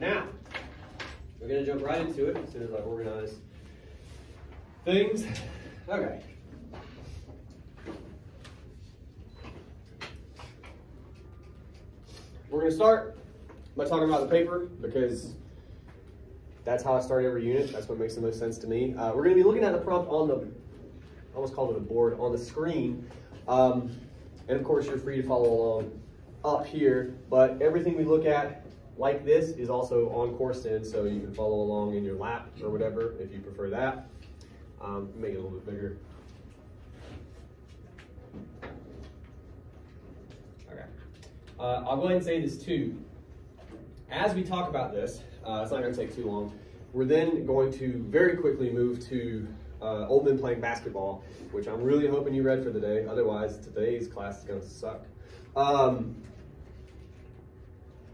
Now, we're going to jump right into it as soon as I organize things. Okay. We're going to start by talking about the paper because that's how I start every unit. That's what makes the most sense to me. We're going to be looking at the prompt on the, I almost called it a board, on the screen. And of course, you're free to follow along up here. But everything we look at like this is also on Coursed-In, so you can follow along in your lap or whatever if you prefer that. Make it a little bit bigger. Okay. I'll go ahead and say this too. As we talk about this, it's not going to take too long. We're then going to very quickly move to Old Men Playing Basketball, which I'm really hoping you read for the day. Otherwise, today's class is going to suck.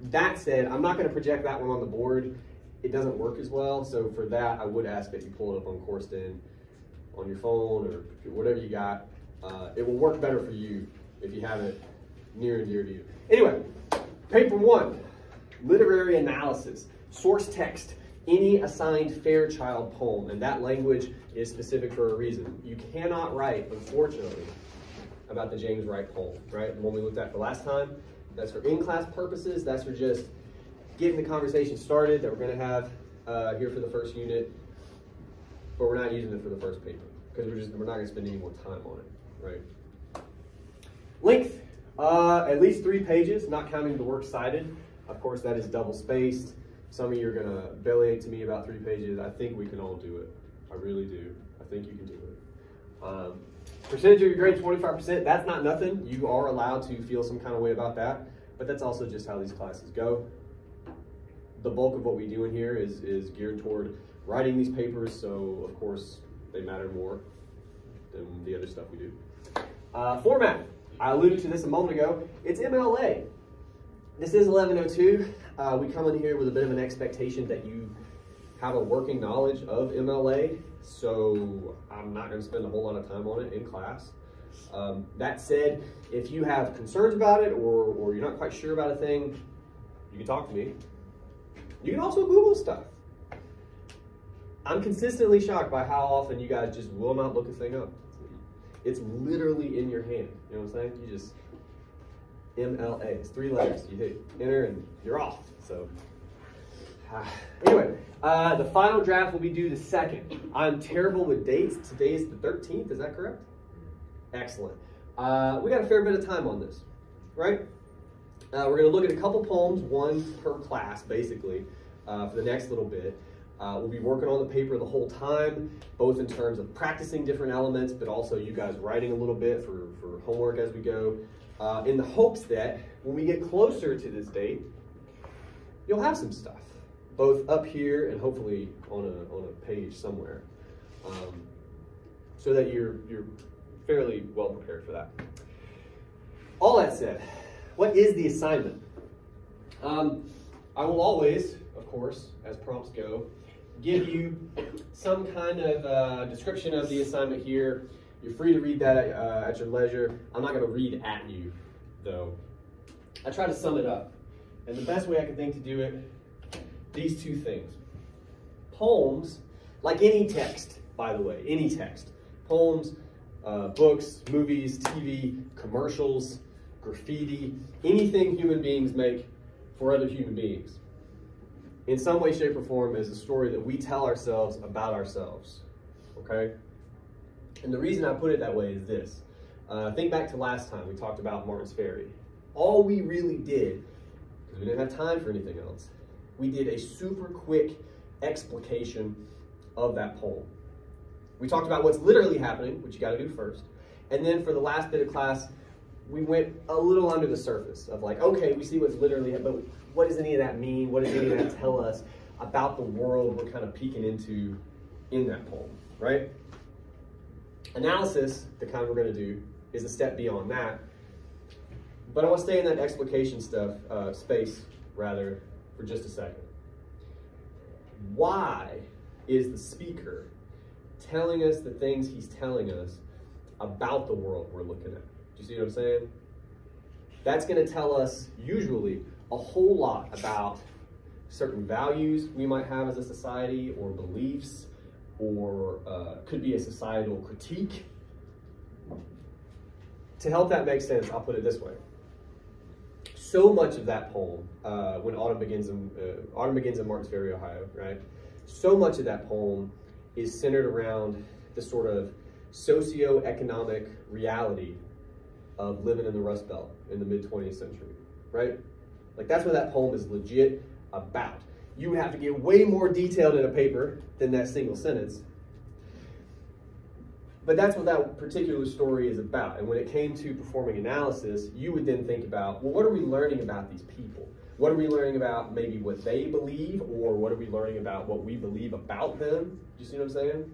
That said, I'm not going to project that one on the board. It doesn't work as well. So for that, I would ask that you pull it up on Coursed-In on your phone or whatever you got. It will work better for you if you have it near and dear to you. Anyway, paper 1, literary analysis, source text, any assigned Fairchild poem, and that language is specific for a reason. You cannot write, unfortunately, about the James Wright poem, right? The one we looked at for last time. That's for in-class purposes. That's for just getting the conversation started that we're going to have here for the first unit, but we're not using it for the first paper because we're not going to spend any more time on it, right? Length, at least 3 pages, not counting the works cited. Of course, that is double-spaced. Some of you are going to bellyache to me about 3 pages. I think we can all do it. I really do. I think you can do it. Percentage of your grade, 25%. That's not nothing. You are allowed to feel some kind of way about that, but that's also just how these classes go. The bulk of what we do in here is geared toward writing these papers, so of course they matter more than the other stuff we do. Format. I alluded to this a moment ago. It's MLA. This is 1102. We come in here with a bit of an expectation that you have a working knowledge of MLA, so I'm not going to spend a whole lot of time on it in class. That said, if you have concerns about it or you're not quite sure about a thing, you can talk to me. You can also Google stuff. I'm consistently shocked by how often you guys just will not look a thing up. It's literally in your hand. You know what I'm saying? You just, MLA, it's 3 letters. You hit enter and you're off. So, anyway, the final draft will be due the 2nd. I'm terrible with dates. Today is the 13th, is that correct? Excellent. We got a fair bit of time on this, right? We're going to look at a couple poems, 1 per class, basically, for the next little bit. We'll be working on the paper the whole time, both in terms of practicing different elements, but also you guys writing a little bit for homework as we go, in the hopes that when we get closer to this date, you'll have some stuff, both up here and hopefully on a page somewhere, so that you're fairly well prepared for that. All that said, what is the assignment? I will always, of course, as prompts go, give you some kind of description of the assignment here. You're free to read that at your leisure. I'm not going to read at you, though. I try to sum it up. And the best way I can think to do it, these 2 things. Poems, like any text, by the way, any text. Poems, books, movies, TV, commercials, graffiti, anything human beings make for other human beings, in some way, shape, or form, is a story that we tell ourselves about ourselves, okay? And the reason I put it that way is this. Think back to last time we talked about Martin's Ferry. All we really did, because we didn't have time for anything else, we did a super quick explication of that poem. We talked about what's literally happening, which you got to do first, and then for the last bit of class, we went a little under the surface of like, okay, we see what's literally happening, but what does any of that mean? What does any of that tell us about the world we're kind of peeking into in that poem, right? Analysis, the kind we're going to do, is a step beyond that. But I want to stay in that explication space, for just a second. Why is the speaker telling us the things he's telling us about the world we're looking at? Do you see what I'm saying? That's going to tell us, usually, a whole lot about certain values we might have as a society, or beliefs, or could be a societal critique. To help that make sense, I'll put it this way. So much of that poem, when Autumn Begins in Martins Ferry, Ohio, right? So much of that poem is centered around the sort of socio-economic reality of living in the Rust Belt in the mid-20th century, right? Like, that's what that poem is legit about. You would have to get way more detailed in a paper than that single sentence. But that's what that particular story is about. And when it came to performing analysis, you would then think about, well, what are we learning about these people? What are we learning about maybe what they believe, or what are we learning about what we believe about them? You see what I'm saying?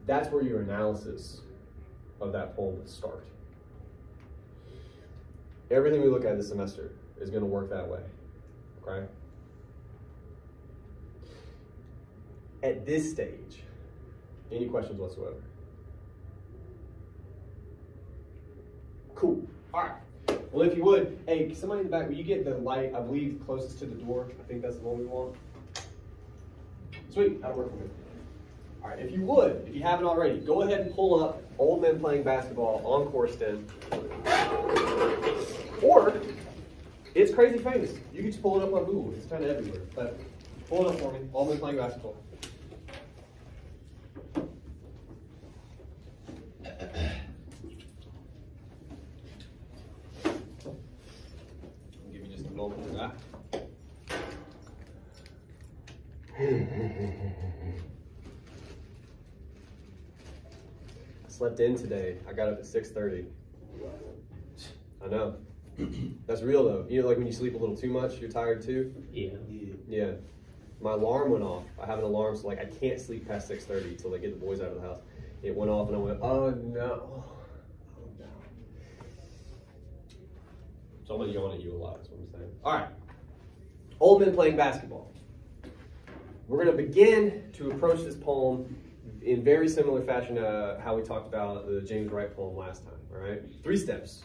That's where your analysis of that poem would start. Everything we look at this semester is going to work that way, okay? At this stage, any questions whatsoever? Cool. All right. Well, if you would, hey, somebody in the back, will you get the light, I believe, closest to the door? I think that's the one we want. Sweet. That'll work for me. All right. If you would, if you haven't already, go ahead and pull up Old Men Playing Basketball on Corsten. Or, it's crazy famous. You can just pull it up on Google. It's kind of everywhere. But pull it up for me. Old Men Playing Basketball. Moment for that. I slept in today. I got up at 6:30. I know. That's real though. You know, like when you sleep a little too much, you're tired too? Yeah. My alarm went off. I have an alarm, so like I can't sleep past 6:30 until they get the boys out of the house. It went off and I went, oh no. So I'm going to yawn at you a lot, is what I'm saying. All right. Old Men Playing Basketball. We're going to begin to approach this poem in very similar fashion to how we talked about the James Wright poem last time, all right? 3 steps.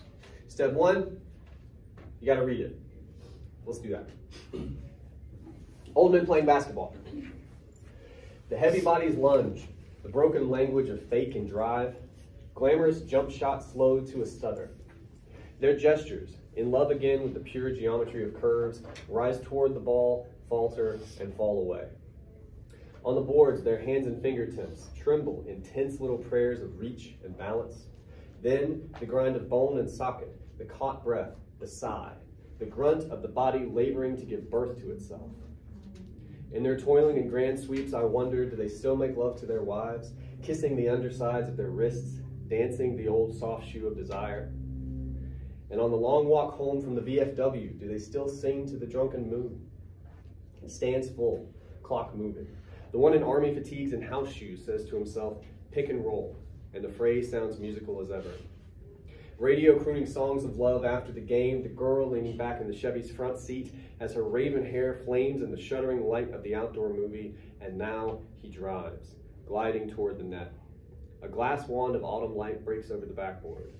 Step 1, you got to read it. Let's do that. Old Men Playing Basketball. The heavy bodies lunge, the broken language of fake and drive, glamorous jump shots slowed to a stutter. Their gestures, in love again with the pure geometry of curves, rise toward the ball, falter, and fall away. On the boards, their hands and fingertips tremble in tense little prayers of reach and balance. Then, the grind of bone and socket, the caught breath, the sigh, the grunt of the body laboring to give birth to itself. In their toiling and grand sweeps, I wonder, do they still make love to their wives, kissing the undersides of their wrists, dancing the old soft shoe of desire? And on the long walk home from the VFW, do they still sing to the drunken moon? It stands full, clock moving. The one in army fatigues and house shoes says to himself, pick and roll, and the phrase sounds musical as ever. Radio crooning songs of love after the game, the girl leaning back in the Chevy's front seat as her raven hair flames in the shuddering light of the outdoor movie, and now he drives, gliding toward the net. A glass wand of autumn light breaks over the backboard.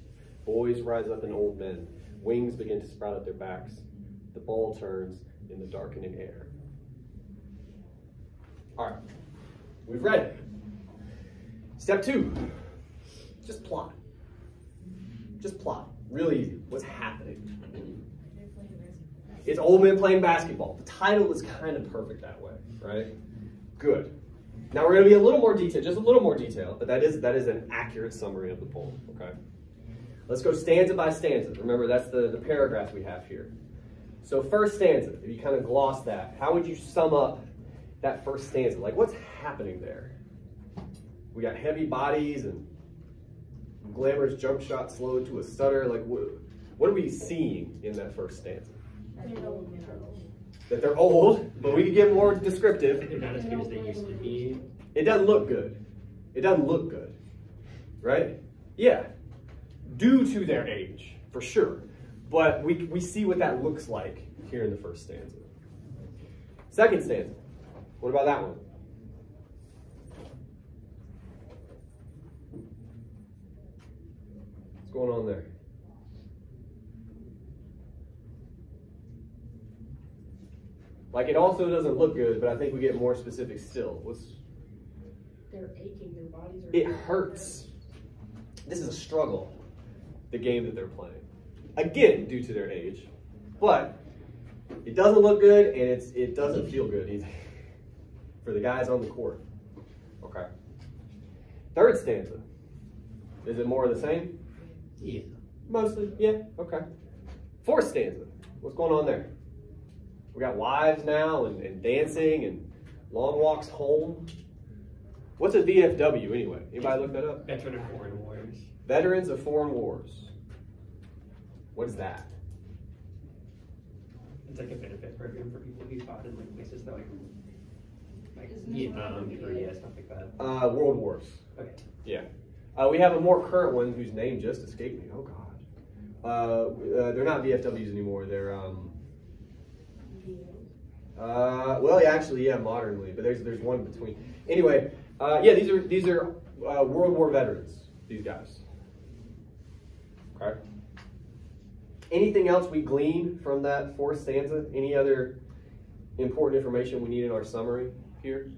Boys rise up in old men. Wings begin to sprout at their backs. The ball turns in the darkening air. All right, we've read it. Step 2, just plot. Just plot, really easy. What's happening? It's Old Men Playing Basketball. The title is kind of perfect that way, right? Good. Now we're going to be a little more detailed, just a little more detail, but that is an accurate summary of the poem, okay? Let's go stanza by stanza. Remember, that's the paragraph we have here. So first stanza, if you kind of gloss that, how would you sum up that first stanza? Like, what's happening there? We got heavy bodies and glamorous jump shot slowed to a stutter. Like, what are we seeing in that first stanza? That they're old, but we can get more descriptive. They're not as good as they used to be. It doesn't look good. It doesn't look good, right? Yeah. Due to their age, for sure. But we see what that looks like here in the first stanza. Second stanza, what about that one? What's going on there? Like, it also doesn't look good, but I think we get more specific still. They're aching, their bodies are... It hurts. This is a struggle, the game that they're playing. Again, due to their age. But it doesn't look good, and it doesn't feel good either for the guys on the court. Okay. Third stanza. Is it more of the same? Yeah. Mostly, yeah, okay. Fourth stanza. What's going on there? We got wives now and dancing and long walks home. What's a VFW anyway? Anybody look that up? Veteran of Foreign Wars. Veterans of Foreign Wars. What is that? It's like a benefit program for people who fought in like places that like Isn't it Vietnam, like- Korea, stuff like that. World Wars. Okay. Yeah. We have a more current one whose name just escaped me. Oh God. They're not VFWs anymore. They're well, yeah, actually, yeah, modernly, but there's one between. Anyway, yeah, these are World War veterans. These guys. Okay. Anything else we glean from that fourth stanza? Any other important information we need in our summary here?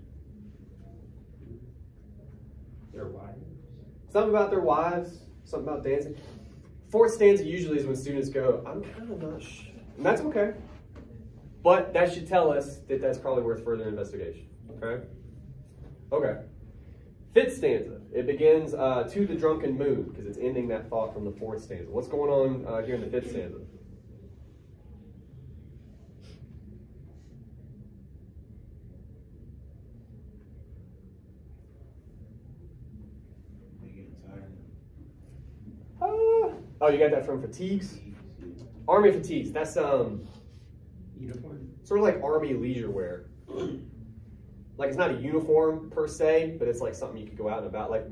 Their wives. Something about their wives. Something about dancing. Fourth stanza usually is when students go, I'm kind of not sure. And that's okay. But that should tell us that that's probably worth further investigation. Okay? Okay. Fifth stanza. It begins to the drunken moon because it's ending that thought from the fourth stanza. What's going on here in the fifth stanza? Oh, you got that from fatigues? Army fatigues. That's Uniform. sort of like army leisure wear. Like, it's not a uniform per se, but it's like something you could go out and about. Like,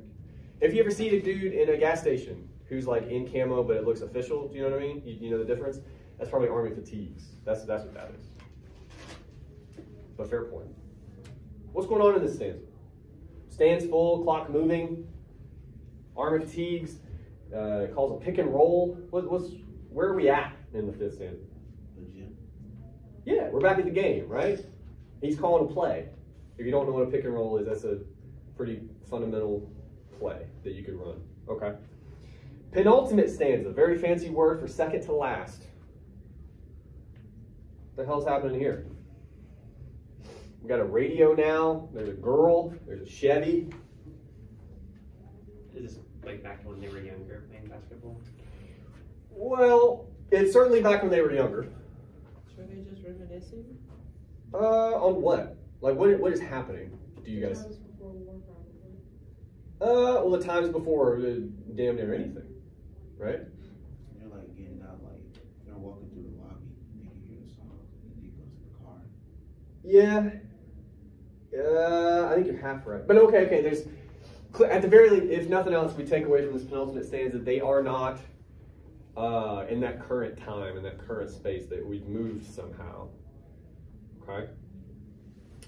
if you ever see a dude in a gas station who's like in camo, but it looks official, do you know what I mean? You know the difference? That's probably army fatigues. That's what that is. But fair point. What's going on in this stanza? Stands full, clock moving, army fatigues, calls a pick and roll. Where are we at in the fifth stanza? Yeah, we're back at the game, right? He's calling a play. If you don't know what a pick and roll is, that's a pretty fundamental play that you could run. Okay. Penultimate stanza, very fancy word for second to last. What the hell's happening here? We got a radio now, there's a girl, there's a Chevy. Is this like back when they were younger playing basketball? Well, it's certainly back when they were younger. So are they just reminiscing? On what? Like, what is happening? Do you guys? Times before war, probably. Well, the times before, damn near anything, right? They're like getting out, like they're walking through the lobby, and you can hear the song, and you go to the car. Yeah. I think you're half right. But okay. There's at the very least, if nothing else, we take away from this penultimate stanza, they are not in that current time, in that current space, that we've moved somehow. Okay.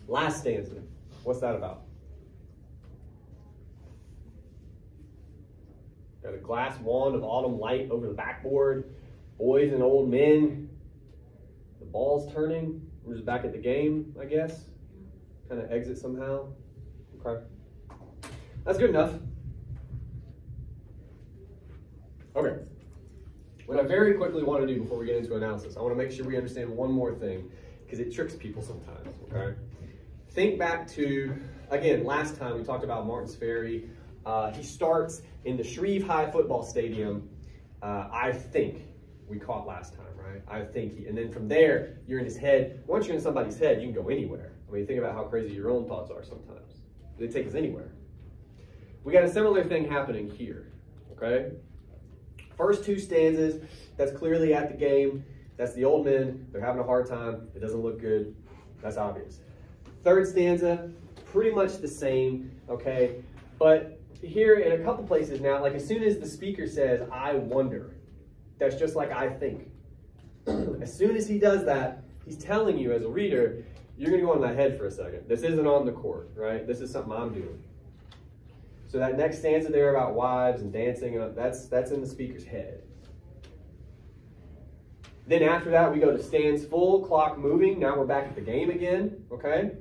Last stanza. What's that about? Got a glass wand of autumn light over the backboard. Boys and old men. The ball's turning. We're just back at the game, I guess. Kind of exit somehow. Okay. That's good enough. Okay. What I very quickly want to do before we get into analysis, I want to make sure we understand one more thing, because it tricks people sometimes, okay? Think back to, again, last time we talked about Martins Ferry. He starts in the Shreve High Football Stadium, I think we caught last time, right? I think, and then from there, you're in his head. Once you're in somebody's head, you can go anywhere. I mean, think about how crazy your own thoughts are sometimes. They take us anywhere. We got a similar thing happening here, okay? First two stanzas, that's clearly at the game. That's the old men. They're having a hard time. It doesn't look good. That's obvious. Third stanza, pretty much the same, okay? But here in a couple places now, like as soon as the speaker says, I wonder, that's just like I think. As soon as he does that, he's telling you as a reader, you're going to go in my head for a second. This isn't on the court, right? This is something I'm doing. So that next stanza there about wives and dancing, that's in the speaker's head. Then after that, we go to stands full, clock moving. Now we're back at the game again, okay?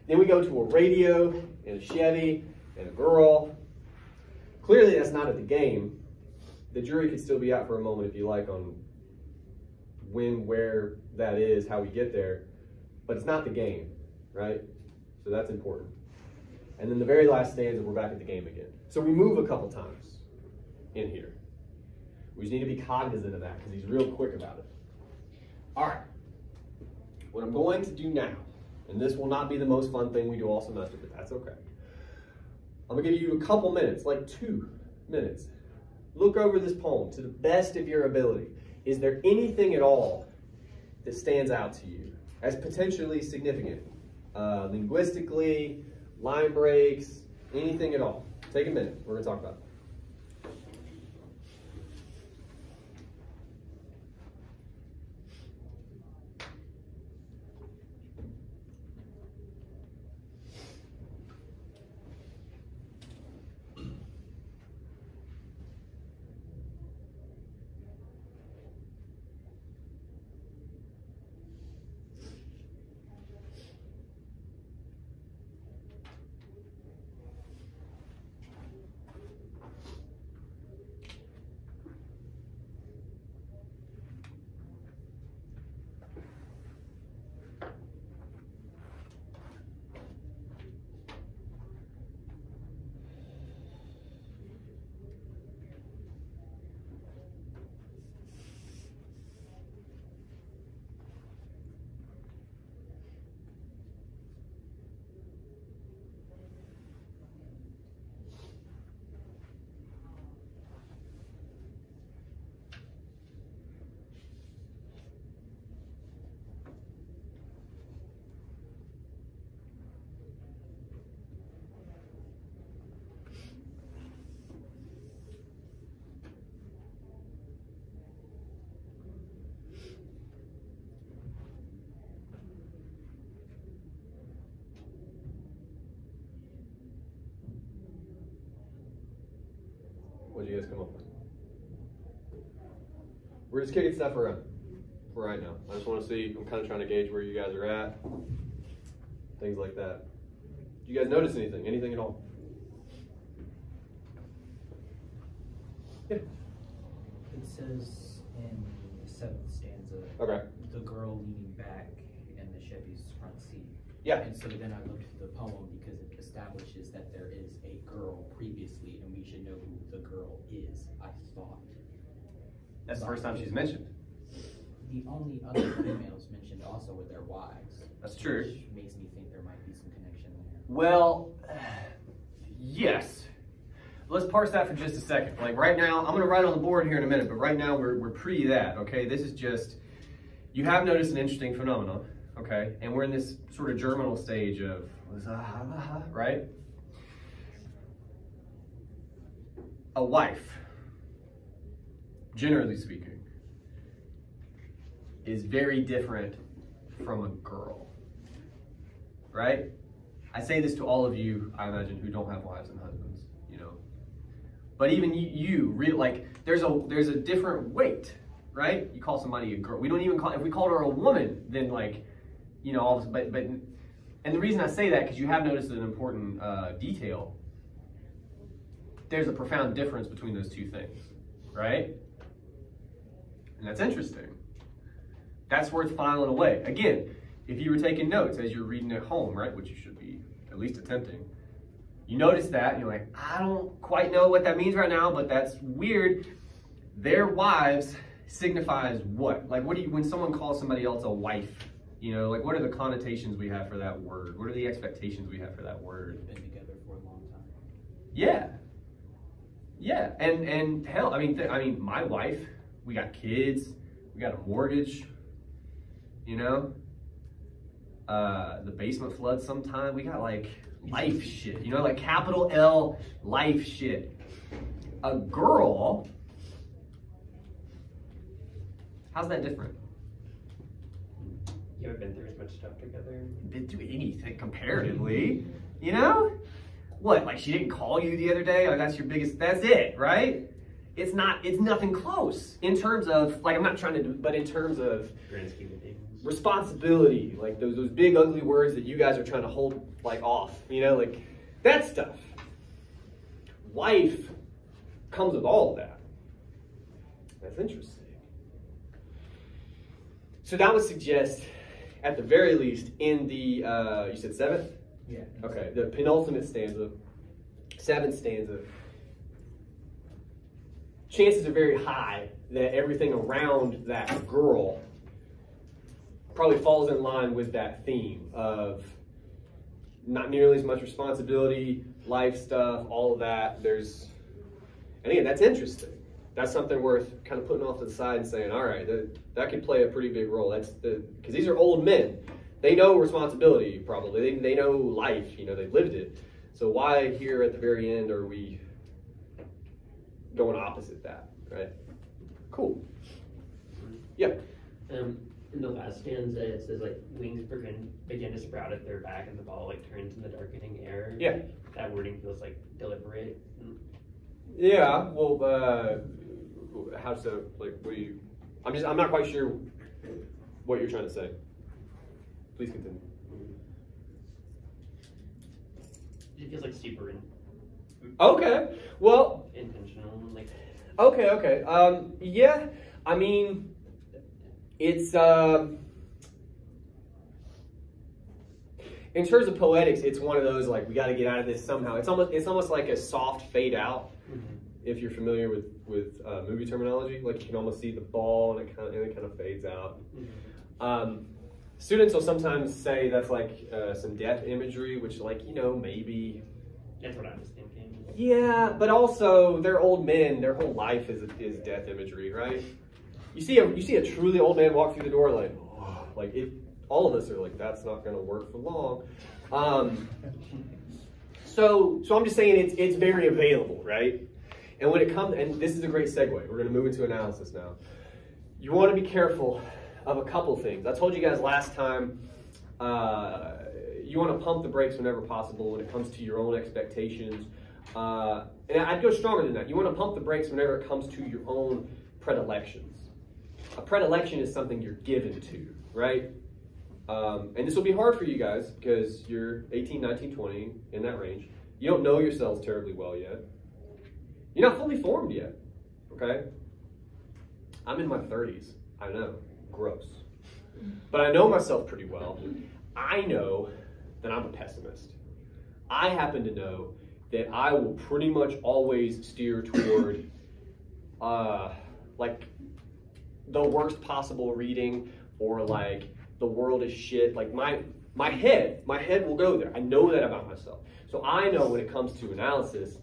Then we go to a radio and a Chevy and a girl. Clearly that's not at the game. The jury could still be out for a moment if you like on when, where that is, how we get there. But it's not the game, right? So that's important. And then the very last stanza, we're back at the game again. So we move a couple times in here. We just need to be cognizant of that because he's real quick about it. All right. What I'm going to do now, and this will not be the most fun thing we do all semester, but that's okay. I'm going to give you a couple minutes, like 2 minutes. Look over this poem to the best of your ability. Is there anything at all that stands out to you as potentially significant? Linguistically, line breaks, anything at all? Take a minute. We're going to talk about it. What did you guys come up with? We're just kicking stuff around for right now. I just want to see, I'm kind of trying to gauge where you guys are at. Things like that. Do you guys notice anything? Anything at all? Yeah. It says in the 7th stanza, Okay. the girl leaning back in the Chevy's front seat. Yeah. And so then I looked at the poem because it establishes that there is a girl previously and we should know who the girl is, I thought. That's the first time she's mentioned. The only other females mentioned also were their wives. That's true. Which makes me think there might be some connection there. Well, yes. Let's parse that for just a second. Like right now, I'm going to write on the board here in a minute, but right now we're pre that, okay? This is just, you have noticed an interesting phenomenon, okay? And we're in this sort of germinal stage of, right? A wife, generally speaking, is very different from a girl, right? I say this to all of you, I imagine, who don't have wives and husbands, you know. But even you like, there's a different weight, right? You call somebody a girl. We don't even call, if we called her a woman, then like, you know, all of, but, and the reason I say that, because you have noticed an important detail. There's a profound difference between those two things, right? And that's interesting. That's worth filing away. Again, if you were taking notes as you're reading at home, right, which you should be at least attempting, you notice that, and you're like, I don't quite know what that means right now, but that's weird. Their wives signifies what? Like, what do you, when someone calls somebody else a wife, you know, like, what are the connotations we have for that word? What are the expectations we have for that word? Been together for a long time. Yeah. Yeah, and hell, I mean, my wife, we got kids, we got a mortgage, you know, the basement floods sometime, we got like life shit, you know, like capital L life shit. A girl, how's that different? You haven't been through as much stuff together. Didn't do anything comparatively, you know? What, like she didn't call you the other day? Like that's your biggest, that's it, right? it's nothing close in terms of, like, I'm not trying to do, but in terms of Grand scheme of things. responsibility, like those big ugly words that you guys are trying to hold like off, you know, like that stuff. Life comes with all of that. That's interesting. So that would suggest, at the very least, in the, you said 7th? Yeah. Okay, the penultimate stanza, 7th stanza, chances are very high that everything around that girl probably falls in line with that theme of not nearly as much responsibility, life stuff, all of that. And again, that's interesting. That's something worth kind of putting off to the side and saying, all right, that could play a pretty big role. Because these are old men. They know responsibility, probably. They know life, you know, they've lived it. So why here at the very end are we going opposite that, right? Cool. Yeah. In the last stanza, it says like wings begin to sprout at their back, and the ball like turns in the darkening air. Yeah. That wording feels like deliberate. Yeah. Well, how so? Like, what do you? I'm not quite sure what you're trying to say. Please continue. It feels like super Okay. Well. intentional. Like. Okay. Yeah. I mean, it's in terms of poetics, it's one of those like we got to get out of this somehow. It's almost like a soft fade out. Mm-hmm. If you're familiar with movie terminology, like you can almost see the ball and it kind of fades out. Mm-hmm. Students will sometimes say that's like some death imagery, which like, you know, maybe. That's what I was thinking. Yeah, but also they're old men. Their whole life is death imagery, right? You see a truly old man walk through the door like, oh, like it. All of us are like, that's not going to work for long. So I'm just saying it's very available, right? And when it comes, and this is a great segue. We're going to move into analysis now. You want to be careful of a couple things. I told you guys last time. You want to pump the brakes whenever possible when it comes to your own expectations. And I'd go stronger than that. You want to pump the brakes whenever it comes to your own predilections. A predilection is something you're given to, right? And this will be hard for you guys because you're 18, 19, 20, in that range. You don't know yourselves terribly well yet. You're not fully formed yet, okay? I'm in my 30s. I know, gross. But I know myself pretty well. I know that I'm a pessimist. I happen to know that I will pretty much always steer toward like the worst possible reading, or like the world is shit. Like my head will go there. I know that about myself. So I know when it comes to analysis,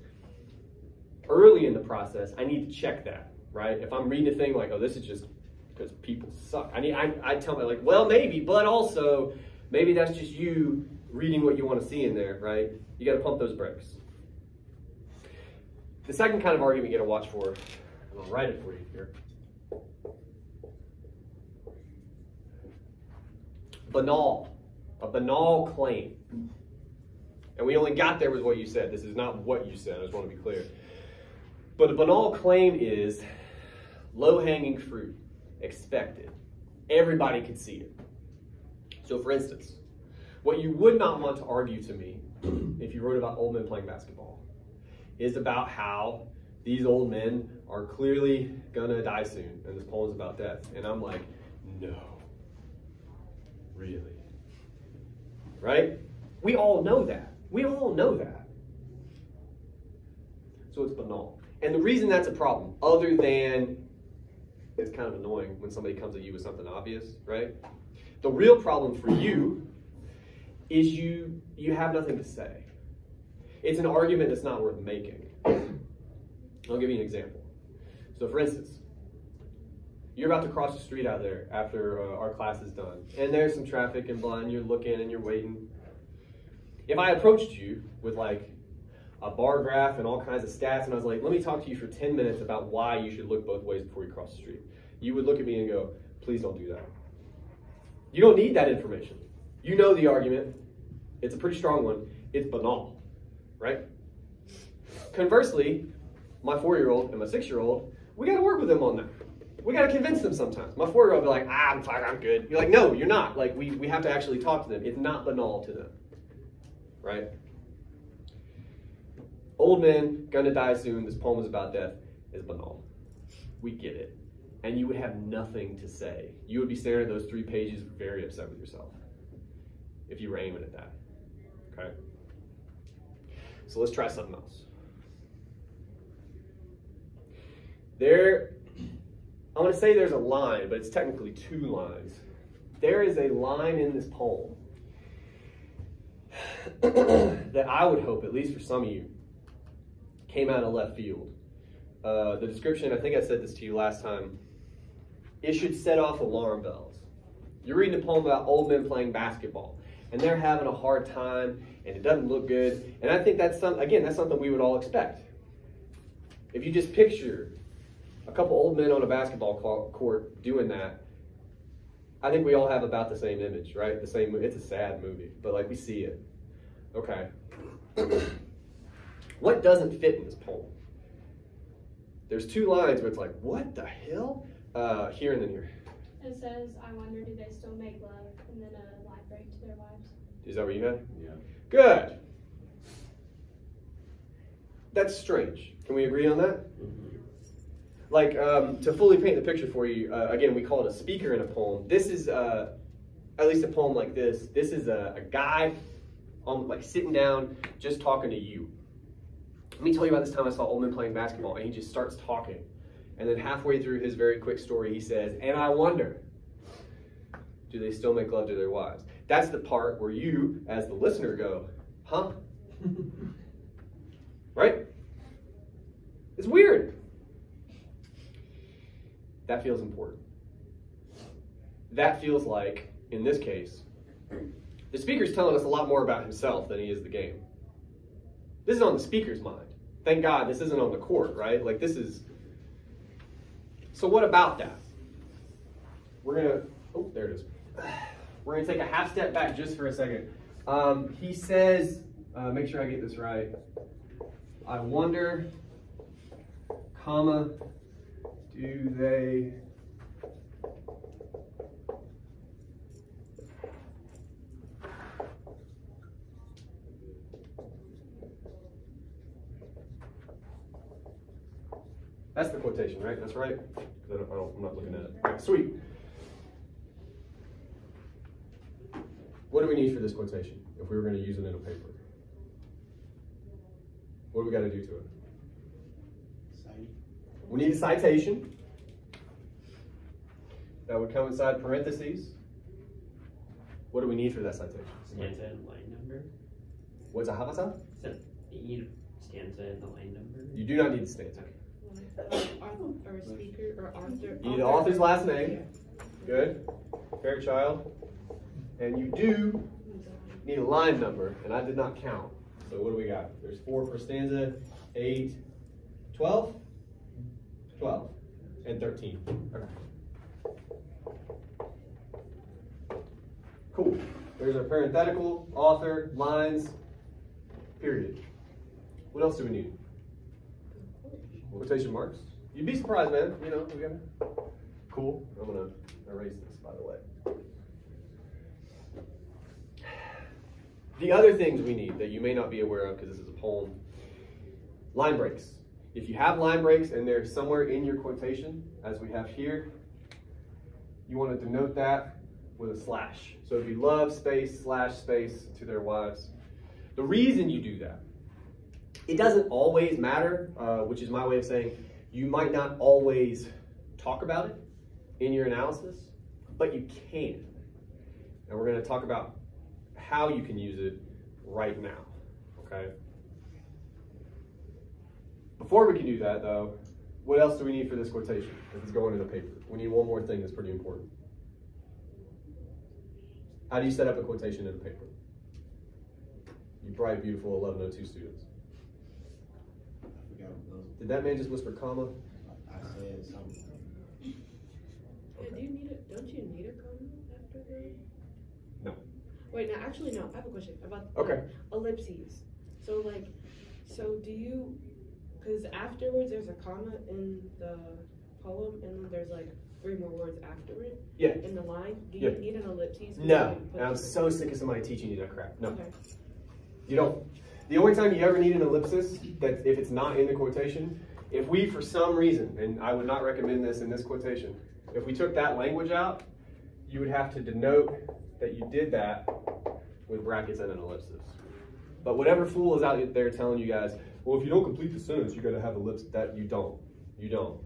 early in the process, I need to check that, right? If I'm reading a thing like, oh, this is just because people suck. I tell me like, well, maybe, but also maybe that's just you reading what you want to see in there, right? You got to pump those brakes. The second kind of argument you got to watch for, I'll write it for you here. Banal, a banal claim. And we only got there with what you said. This is not what you said, I just want to be clear. But a banal claim is low-hanging fruit, expected. Everybody could see it. So for instance, what you would not want to argue to me if you wrote about old men playing basketball is about how these old men are clearly gonna die soon, and this poem's about death. And I'm like, no, really? Right? We all know that. We all know that. So it's banal. And the reason that's a problem, other than it's kind of annoying when somebody comes at you with something obvious, right? The real problem for you is you have nothing to say. It's an argument that's not worth making. I'll give you an example. So for instance, you're about to cross the street out there after our class is done, and there's some traffic and blah, and you're looking and you're waiting. If I approached you with like a bar graph and all kinds of stats, and I was like, let me talk to you for 10 minutes about why you should look both ways before you cross the street, you would look at me and go, please don't do that. You don't need that information. You know the argument. It's a pretty strong one. It's banal, right? Conversely, my 4-year-old and my 6-year-old, we got to work with them on that. We got to convince them sometimes. My 4-year-old will be like, I'm fine, I'm good. You're like, no, you're not. Like, we have to actually talk to them. It's not banal to them, right? Old men, gonna die soon, this poem is about death, is banal. We get it. And you would have nothing to say. You would be staring at those 3 pages very upset with yourself if you were aiming at that, okay? So let's try something else. I'm going to say there's a line, but it's technically 2 lines. There is a line in this poem that I would hope, at least for some of you, came out of left field. The description, I think I said this to you last time, it should set off alarm bells. You're reading a poem about old men playing basketball, and they're having a hard time, and it doesn't look good. And I think that's something we would all expect. If you just picture a couple old men on a basketball court doing that, I think we all have about the same image, right? The same. It's a sad movie, but like we see it. Okay. What doesn't fit in this poem? There's 2 lines where it's like, what the hell? Here and then here. It says, I wonder, do they still make love? And then a life break to their wives. Is that what you had? Yeah. Good. That's strange. Can we agree on that? Like, to fully paint the picture for you, again, we call it a speaker in a poem. This is, at least a poem like this, this is a guy like sitting down, just talking to you. Let me tell you about this time I saw old men playing basketball, and he just starts talking. And then halfway through his very quick story, he says, and I wonder, do they still make love to their wives? That's the part where you, as the listener, go, huh? Right? It's weird. That feels important. That feels like, in this case, the speaker's telling us a lot more about himself than he is the game. This is on the speaker's mind. Thank God this isn't on the court, right? Like this is... So what about that? We're gonna... Oh, there it is. We're gonna take a half step back just for a second. He says, make sure I get this right. I wonder, comma, do they... That's the quotation, right? That's right? I'm not looking at it. All right, sweet. What do we need for this quotation if we were going to use it in a paper? What do we got to do to it? Cite. We need a citation. That would come inside parentheses. What do we need for that citation? Stanza and line number. What's a havasa? So you need a stanza and the line number. You do not need the stanza. Or speaker or author. You need the author's last name. Good. Fairchild. And you do need a line number, and I did not count. So what do we got? There's 4 per stanza, 8, 12? 12. And 13. Okay. Cool. There's our parenthetical, author, lines, period. What else do we need? Quotation marks. You'd be surprised, man. You know, we got cool. I'm gonna erase this, by the way. The other things we need that you may not be aware of, because this is a poem, line breaks. If you have line breaks and they're somewhere in your quotation, as we have here, you want to denote that with a slash. So it'd be love, space, slash, space, to their wives. The reason you do that, it doesn't always matter, which is my way of saying you might not always talk about it in your analysis, but you can. And we're going to talk about how you can use it right now, okay? Before we can do that, though, what else do we need for this quotation if it's going in a paper? We need one more thing that's pretty important. How do you set up a quotation in a paper? You bright, beautiful 1102 students. I forgot what those. Did that man just whisper comma? I said something. Wait, do you need it? Don't you need a comma after the? No. Wait, no. Actually, no. I have a question about Okay. ellipses. So, like, so do you Because afterwards there's a comma in the poem, and then there's like 3 more words after it. Yeah. In the line. Do Yeah. you need an ellipses? No, and I'm so sick of somebody teaching you that crap. No, Okay. you don't. The only time you ever need an ellipsis, that if it's not in the quotation, if we, for some reason, and I would not recommend this in this quotation, if we took that language out, you would have to denote that you did that with brackets and an ellipsis. But whatever fool is out there telling you guys, well, if you don't complete the sentence, you got to have ellipsis, that you don't. You don't.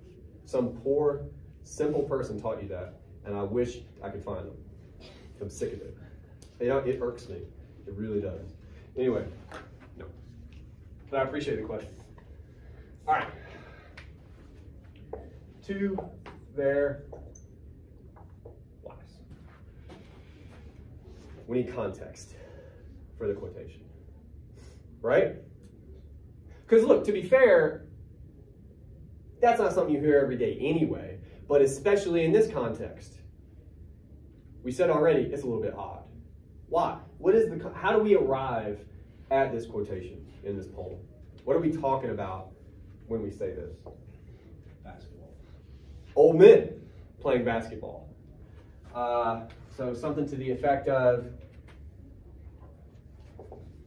Some poor, simple person taught you that, and I wish I could find them. I'm sick of it. It irks me. It really does. Anyway, no. But I appreciate the question. All right. To their wives. We need context for the quotation. Right? Because look, to be fair, that's not something you hear every day anyway, but especially in this context. We said already, it's a little bit odd. Why? How do we arrive at this quotation in this poem? What are we talking about when we say this? Basketball. Old men playing basketball. So something to the effect of,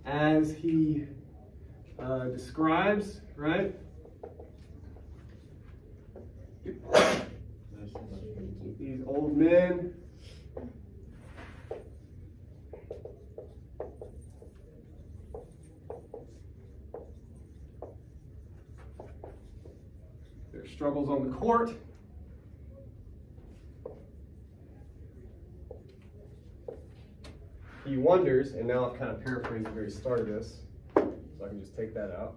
as he describes, right? These old men their struggles on the court. He wonders, and now I've kind of paraphrased the very start of this, so I can just take that out.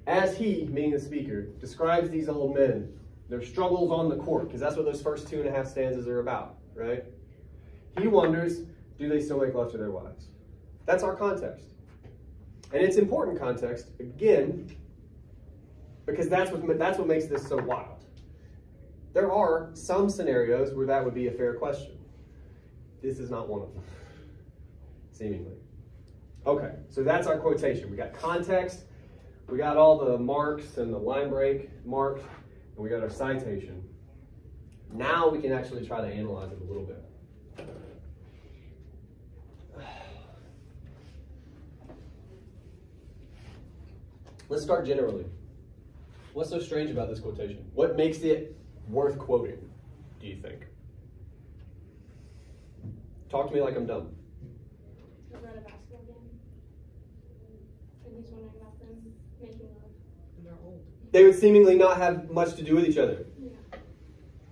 As he, meaning the speaker, describes these old men, their struggles on the court, because that's what those first 2.5 stanzas are about, right? He wonders, do they still make love to their wives? That's our context. And it's important context, again, because that's what makes this so wild. There are some scenarios where that would be a fair question. This is not one of them, seemingly. Okay, so that's our quotation. We got context, we got all the marks and the line break marks, and we got our citation. Now we can actually try to analyze it a little bit. Let's start generally. What's so strange about this quotation? What makes it worth quoting, do you think? Talk to me like I'm dumb. I read a basketball game, and he's wondering about them making love. And they're old. They would seemingly not have much to do with each other. Yeah.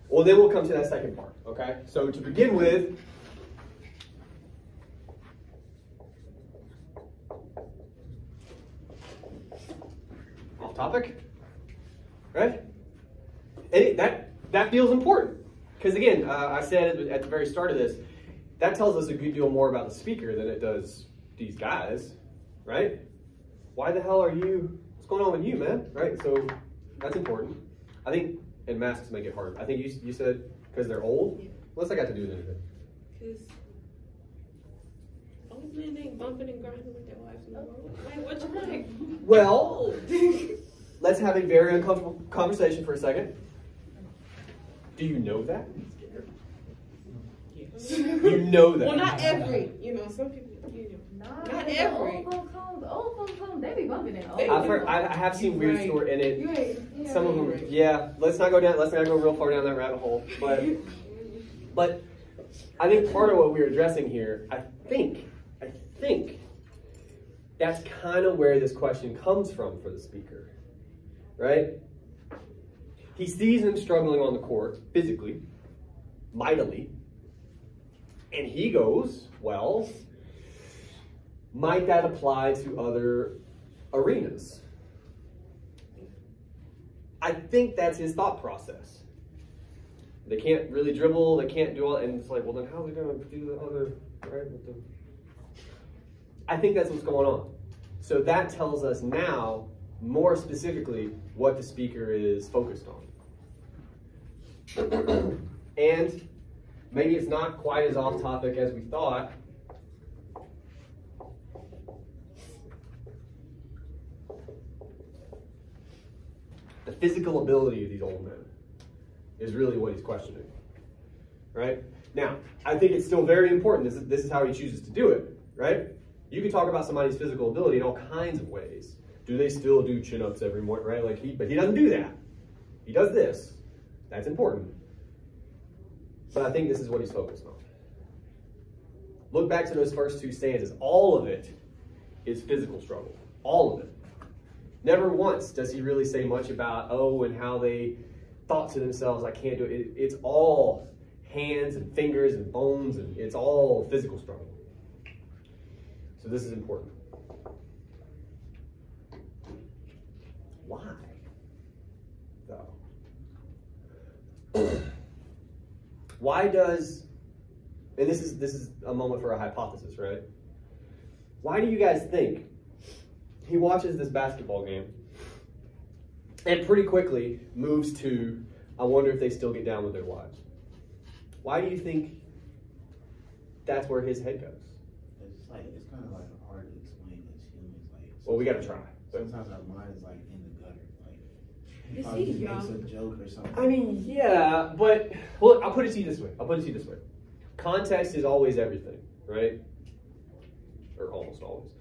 Well, then we'll come to that second part, okay? So to begin with, off topic, right? And that feels important. Because again, I said at the very start of this, that tells us a good deal more about the speaker than it does these guys, right? Why the hell are you, what's going on with you, man? Right? So that's important. I think, and masks make it hard. I think you said because they're old? Yeah. What's that got to do with anything? Because old men ain't bumping and grinding with their wives no more. Like, what you like? Well, let's have a very uncomfortable conversation for a second. Do you know that? Yes. You know that. Well, not every. You know, some people, not every. Old folks home, they be bumping it. I have seen weird Right. stories, and it. You ain't, yeah, Some of them, right. yeah. Let's not go real far down that rabbit hole. But I think part of what we're addressing here, I think that's kind of where this question comes from for the speaker, right? He sees him struggling on the court physically, mightily, and he goes, well, might that apply to other arenas? I think that's his thought process. They can't really dribble, they can't do all, and it's like, well, then how are they going to do the other, right? I think that's what's going on. So that tells us now, more specifically, what the speaker is focused on. And maybe it's not quite as off topic as we thought. physical ability of these old men is really what he's questioning, right? Now, I think it's still very important. This is how he chooses to do it, right? You can talk about somebody's physical ability in all kinds of ways. Do they still do chin-ups every morning, right? But he doesn't do that. He does this. That's important. But I think this is what he's focused on. Look back to those first two stanzas. All of it is physical struggle. All of it. Never once does he really say much about, and how they thought to themselves, I can't do it. It's all hands and fingers and bones, and it's all physical struggle. So this is important. Why, though? Why does, and this is a moment for a hypothesis, right? Why do you guys think he watches this basketball game and pretty quickly moves to, I wonder if they still get down with their wives? Why do you think that's where his head goes? It's kind of like hard to explain as humans. Well, we got to try. Sometimes our mind is like in the gutter. Is Probably he just makes young? a joke or something. I mean, yeah, but well, I'll put it to you this way. Context is always everything, right? Or almost always.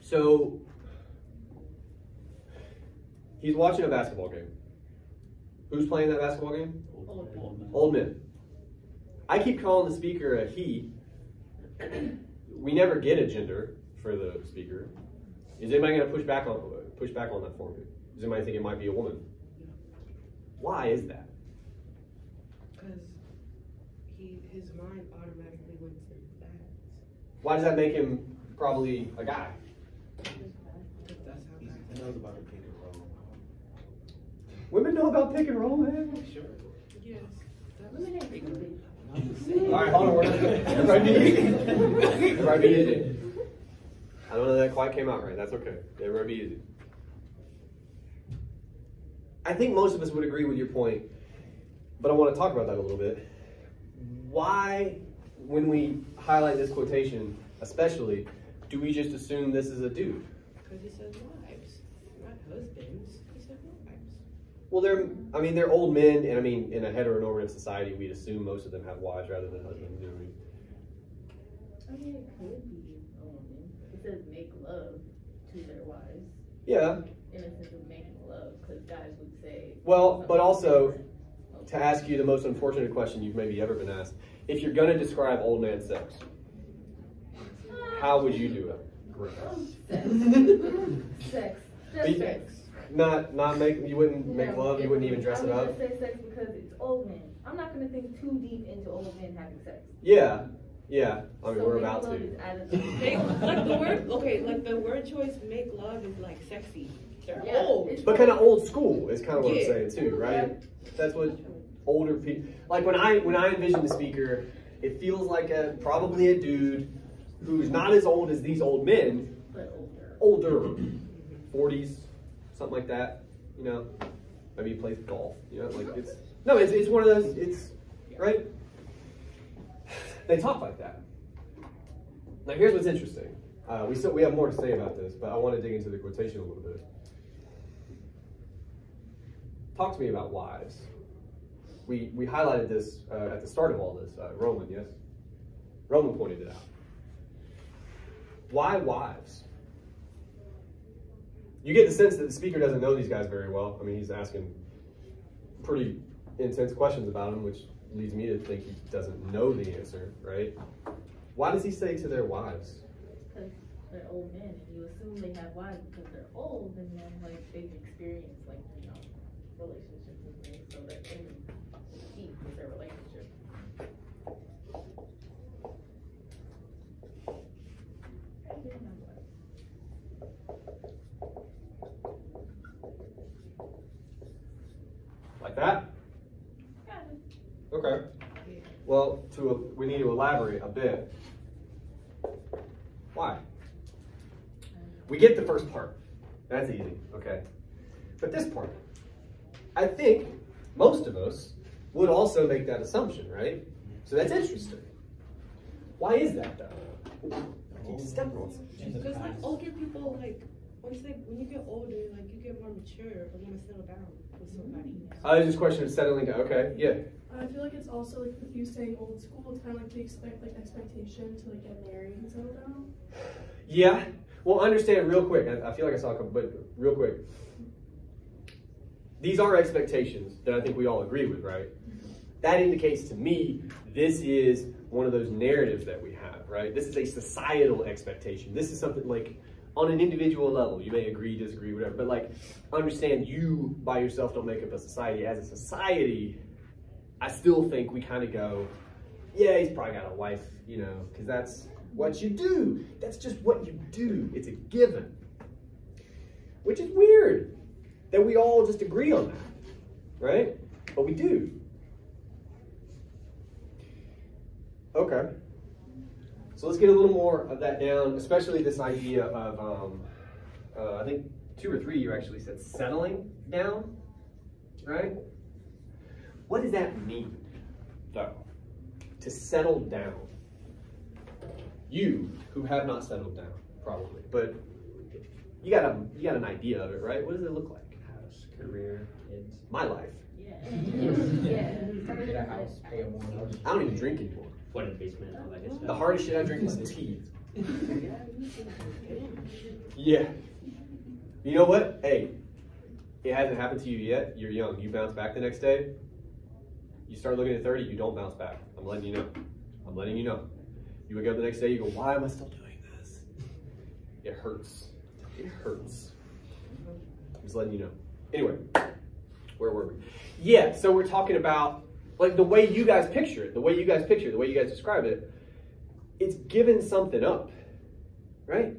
So he's watching a basketball game. Who's playing that basketball game? Old men. I keep calling the speaker a he. We never get a gender for the speaker. Is anybody going to push back on that for me? Does anybody think it might be a woman? Why is that? Because his mind automatically went to that. Why does that make him probably a guy? Because that's how He that. knows about the pick and roll. Women know about pick and roll, man. Sure. Yes. Women ain't stupid. All right, hold on. Everybody be easy. Everybody be easy. I don't know that quite came out right. That's okay. Everybody be easy. I think most of us would agree with your point, but I want to talk about that a little bit. Why, when we highlight this quotation, especially, do we just assume this is a dude? Because he said wives, not husbands. He said wives. Well, they're old men, and I mean, in a heteronormative society, we'd assume most of them have wives rather than husbands. You know what I mean? I mean, it could be a woman. It says make love to their wives. Yeah. In a sense of making love, because guys would say. Well, but also, to ask you the most unfortunate question you've maybe ever been asked, if you're going to describe old man sex, how would you do it? Sex. But Just sex. Not make, you wouldn't make No, love, you wouldn't even dress it I up? would just say sex because it's old men. I'm not going to think too deep into old men having sex. Yeah. I mean, So we're making about love to. is added to Make, like the word, okay, like the word choice, make love is like sexy. They're Yeah, old. it's- But kind of old school is kind of what I'm Yeah. saying too, right? That's what older people, like when I envision the speaker, it feels like probably a dude who's not as old as these old men, But older. 40s, something like that, you know, maybe he plays golf, you know, like it's one of those, it's, right? They talk like that. Now here's what's interesting. We have more to say about this, but I want to dig into the quotation a little bit. Talk to me about wives. We highlighted this at the start of all this. Roman, yes? Roman pointed it out. Why wives? You get the sense that the speaker doesn't know these guys very well. I mean, he's asking pretty intense questions about them, which leads me to think he doesn't know the answer, right? Why does he say to their wives? Because they're old men, and you assume they have wives because they're old, and then like they've experienced relationships and things, so that they can keep with their relationship. Like that? Okay. Well, we need to elaborate a bit. Why? We get the first part. That's easy, okay. But this part, I think most of us would also make that assumption, right? So that's interesting. Why is that, though? Keep stepping on something. Because like older people like when you get older, like you get more mature and want to settle down with somebody. There's this question of settling down. Okay, yeah. I feel like it's also like with you staying old school, it's kind of like the expectation to like get married and settle down. Yeah. Well, understand real quick. I feel like I saw a couple, but real quick. These are expectations that I think we all agree with, right? That indicates to me this is one of those narratives that we have, right? This is a societal expectation. This is something like on an individual level. You may agree, disagree, whatever, but like understand you by yourself don't make up a society. As a society, I still think we kind of go, yeah, he's probably got a wife, you know, because that's what you do. That's just what you do. It's a given. Which is weird that we all just agree on that, right? But we do. Okay. So let's get a little more of that down, especially this idea of, I think 2 or 3 you actually said settling down, right? What does that mean, though? To settle down. You, who have not settled down, probably, but you got an idea of it, right? What does it look like? House, career, kids. My life. Yeah. Get a house, pay a mortgage. I don't even drink anymore. Flooded in the basement, all that good stuff. The hardest shit I drink is tea. Yeah. You know what? Hey, it hasn't happened to you yet. You're young. You bounce back the next day. You start looking at 30, you don't bounce back. I'm letting you know. I'm letting you know. You wake up the next day, you go, why am I still doing this? It hurts. It hurts. I'm just letting you know. Anyway, where were we? Yeah, so we're talking about like the way you guys picture it, the way you guys describe it, it's giving something up, right?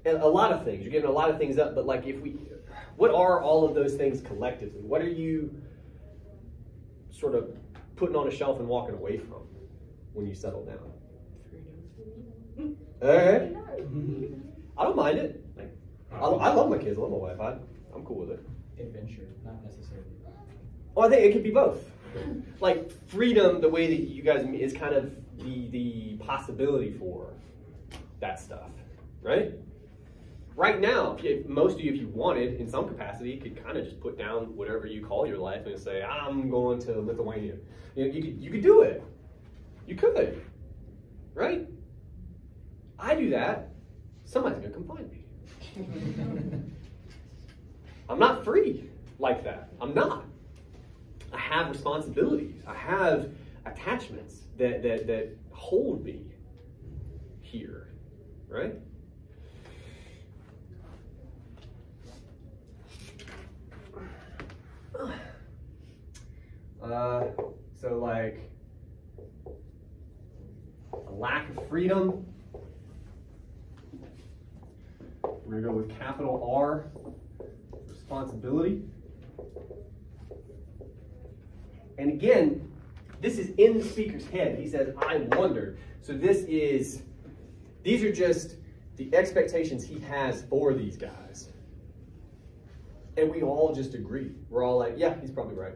And a lot of things, you're giving a lot of things up, but like what are all of those things collectively? What are you sort of putting on a shelf and walking away from when you settle down? Freedom. Hey, I don't mind it. I love my kids, I love my wife, I'm cool with it. Adventure, not necessarily. Well, I think it could be both. Like freedom, the way that you guys is kind of the possibility for that stuff, right? Right now, most of you, if you wanted, in some capacity, could kind of just put down whatever you call your life and say, I'm going to Lithuania. You could do it. You could, right? I do that. Somebody's gonna come find me. I'm not free like that. I'm not. I have responsibilities. I have attachments that hold me here, right? So like a lack of freedom. We're gonna go with capital R, responsibility. And again, this is in the speaker's head. He says, I wonder. So these are just the expectations he has for these guys. And we all just agree. We're all like, yeah, he's probably right.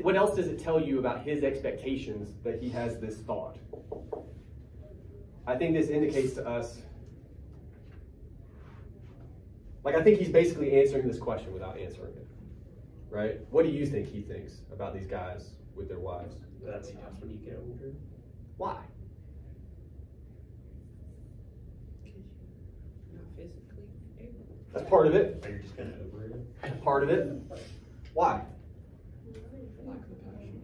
What else does it tell you about his expectations that he has this thought? I think this indicates to us, like I think he's basically answering this question without answering it, right? What do you think he thinks about these guys with their wives? That's when you get older. Why? Not physically able. That's part of it. Or you're just kind of over it. Part of it. Why? Lack of passion.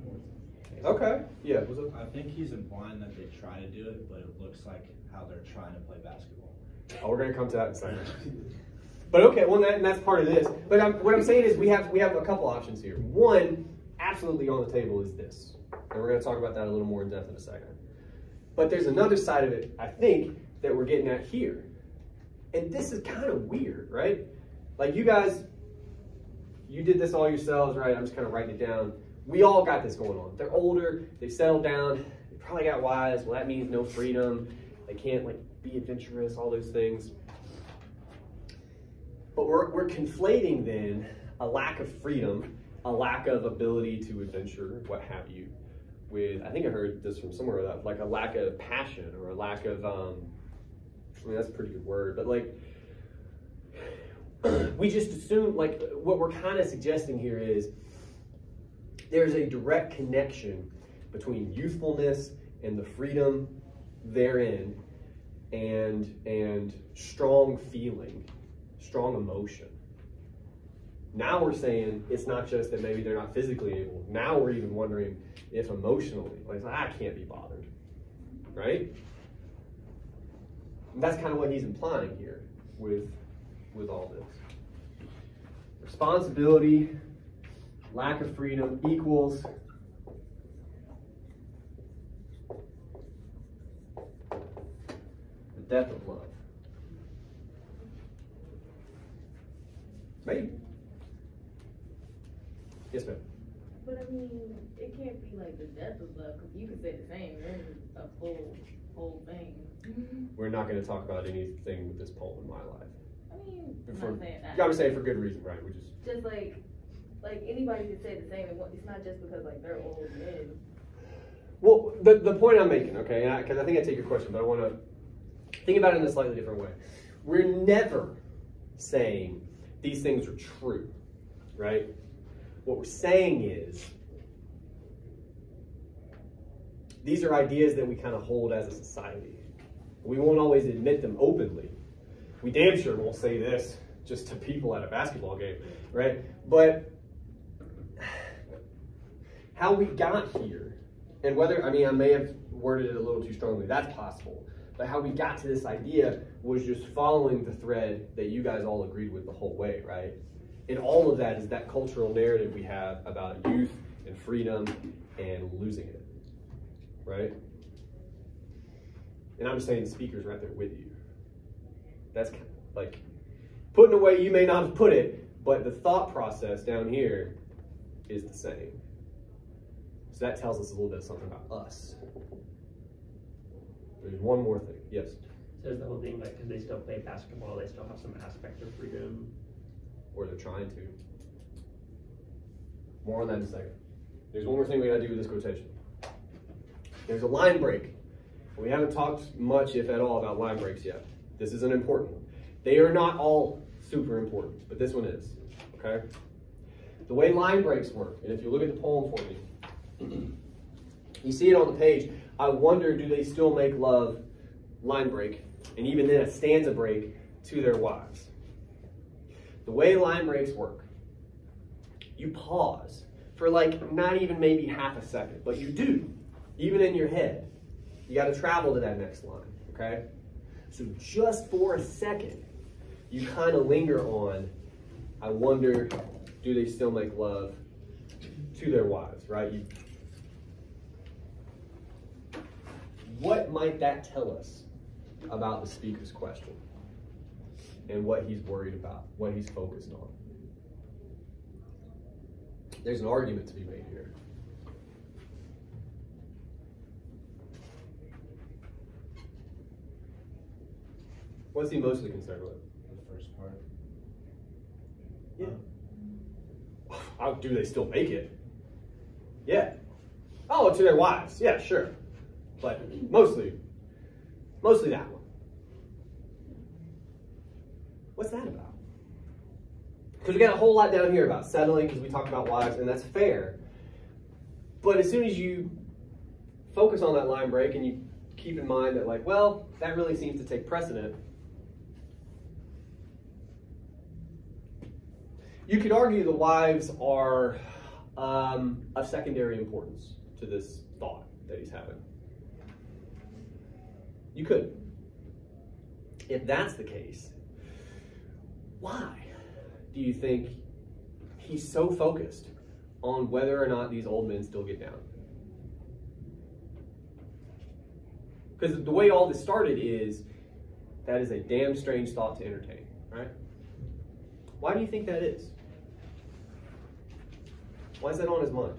Okay. Yeah. What's up? I think he's implying that they try to do it, but it looks like how they're trying to play basketball. Oh, we're gonna come to that in a second. But okay, well, that's part of this. But what I'm saying is we have a couple options here. One, absolutely on the table is this, and we're gonna talk about that a little more in depth in a second. But there's another side of it, I think, that we're getting at here, and this is kind of weird, right? Like you guys, you did this all yourselves, right? I'm just kind of writing it down. We all got this going on. They're older, they've settled down, they probably got wives. Well, that means no freedom. They can't like be adventurous, all those things. But we're conflating then a lack of freedom, a lack of ability to adventure, what have you. With, I think I heard this from somewhere, that like a lack of passion or a lack of, I mean, that's a pretty good word, but like, we just assume, like, what we're kind of suggesting here is there's a direct connection between youthfulness and the freedom therein and strong feeling, strong emotion. Now we're saying it's not just that maybe they're not physically able. Now we're even wondering if emotionally, like, I can't be bothered, right? And that's kind of what he's implying here with all this. Responsibility, lack of freedom equals the death of love. Maybe. Yes, ma'am. But I mean, it can't be like the death of love, because you could say the same, there's a whole thing. We're not going to talk about anything with this poem in my life. I mean, I'm For, not saying that. you gotta say it for good reason, right? We Just like anybody could say the same, it's not just because like they're old men. Well, the point I'm making, okay, because I think I take your question, but I want to think about it in a slightly different way. We're never saying these things are true, right? What we're saying is these are ideas that we kind of hold as a society. We won't always admit them openly. We damn sure won't say this just to people at a basketball game, right? But how we got here, and whether, I mean, I may have worded it a little too strongly, that's possible. But how we got to this idea was just following the thread that you guys all agreed with the whole way, right? And all of that is that cultural narrative we have about youth and freedom and losing it, right? And I'm just saying the speaker's right there with you. That's kind of like putting away, you may not have put it, but the thought process down here is the same. So that tells us a little bit of something about us. There's one more thing. Yes? So is the whole thing, like, because they still play basketball, they still have some aspect of freedom? Or they're trying to. More on that in a second. There's one more thing we gotta do with this quotation. There's a line break. We haven't talked much, if at all, about line breaks yet. This is an important one. They are not all super important, but this one is, okay? The way line breaks work, and if you look at the poem for me, you see it on the page. I wonder, do they still make love, line break, and even then a stanza break to their wives? The way line breaks work, you pause for like not even maybe half a second, but you do, even in your head. You got to travel to that next line, okay? So just for a second, you kind of linger on, I wonder, do they still make love to their wives, right? What might that tell us about the speaker's question and what he's worried about, what he's focused on? There's an argument to be made here. What's he mostly concerned with? The first part. Yeah. Oh, do they still make it? Yeah. Oh, to their wives. Yeah, sure. But mostly that one. What's that about? Because we got a whole lot down here about settling, because we talked about wives, and that's fair. But as soon as you focus on that line break and you keep in mind that, like, well, that really seems to take precedent, you could argue the wives are of secondary importance to this thought that he's having. You could. If that's the case, why do you think he's so focused on whether or not these old men still get down? Because the way all this started is, that is a damn strange thought to entertain, right? Why do you think that is? Why is that on his mind?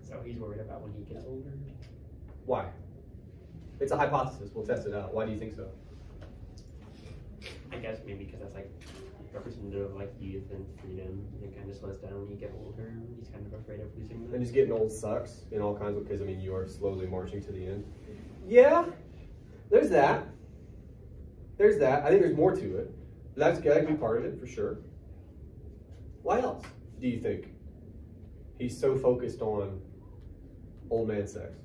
So he's worried about when he gets older? Why? It's a hypothesis. We'll test it out. Why do you think so? I guess maybe because that's like representative of like youth and freedom. And it kind of slows down when you get older. He's kind of afraid of losing them. And just getting old sucks in all kinds of, because I mean, you are slowly marching to the end. Yeah, there's that. There's that. I think there's more to it. That could be part of it for sure. Why else do you think he's so focused on old man sex?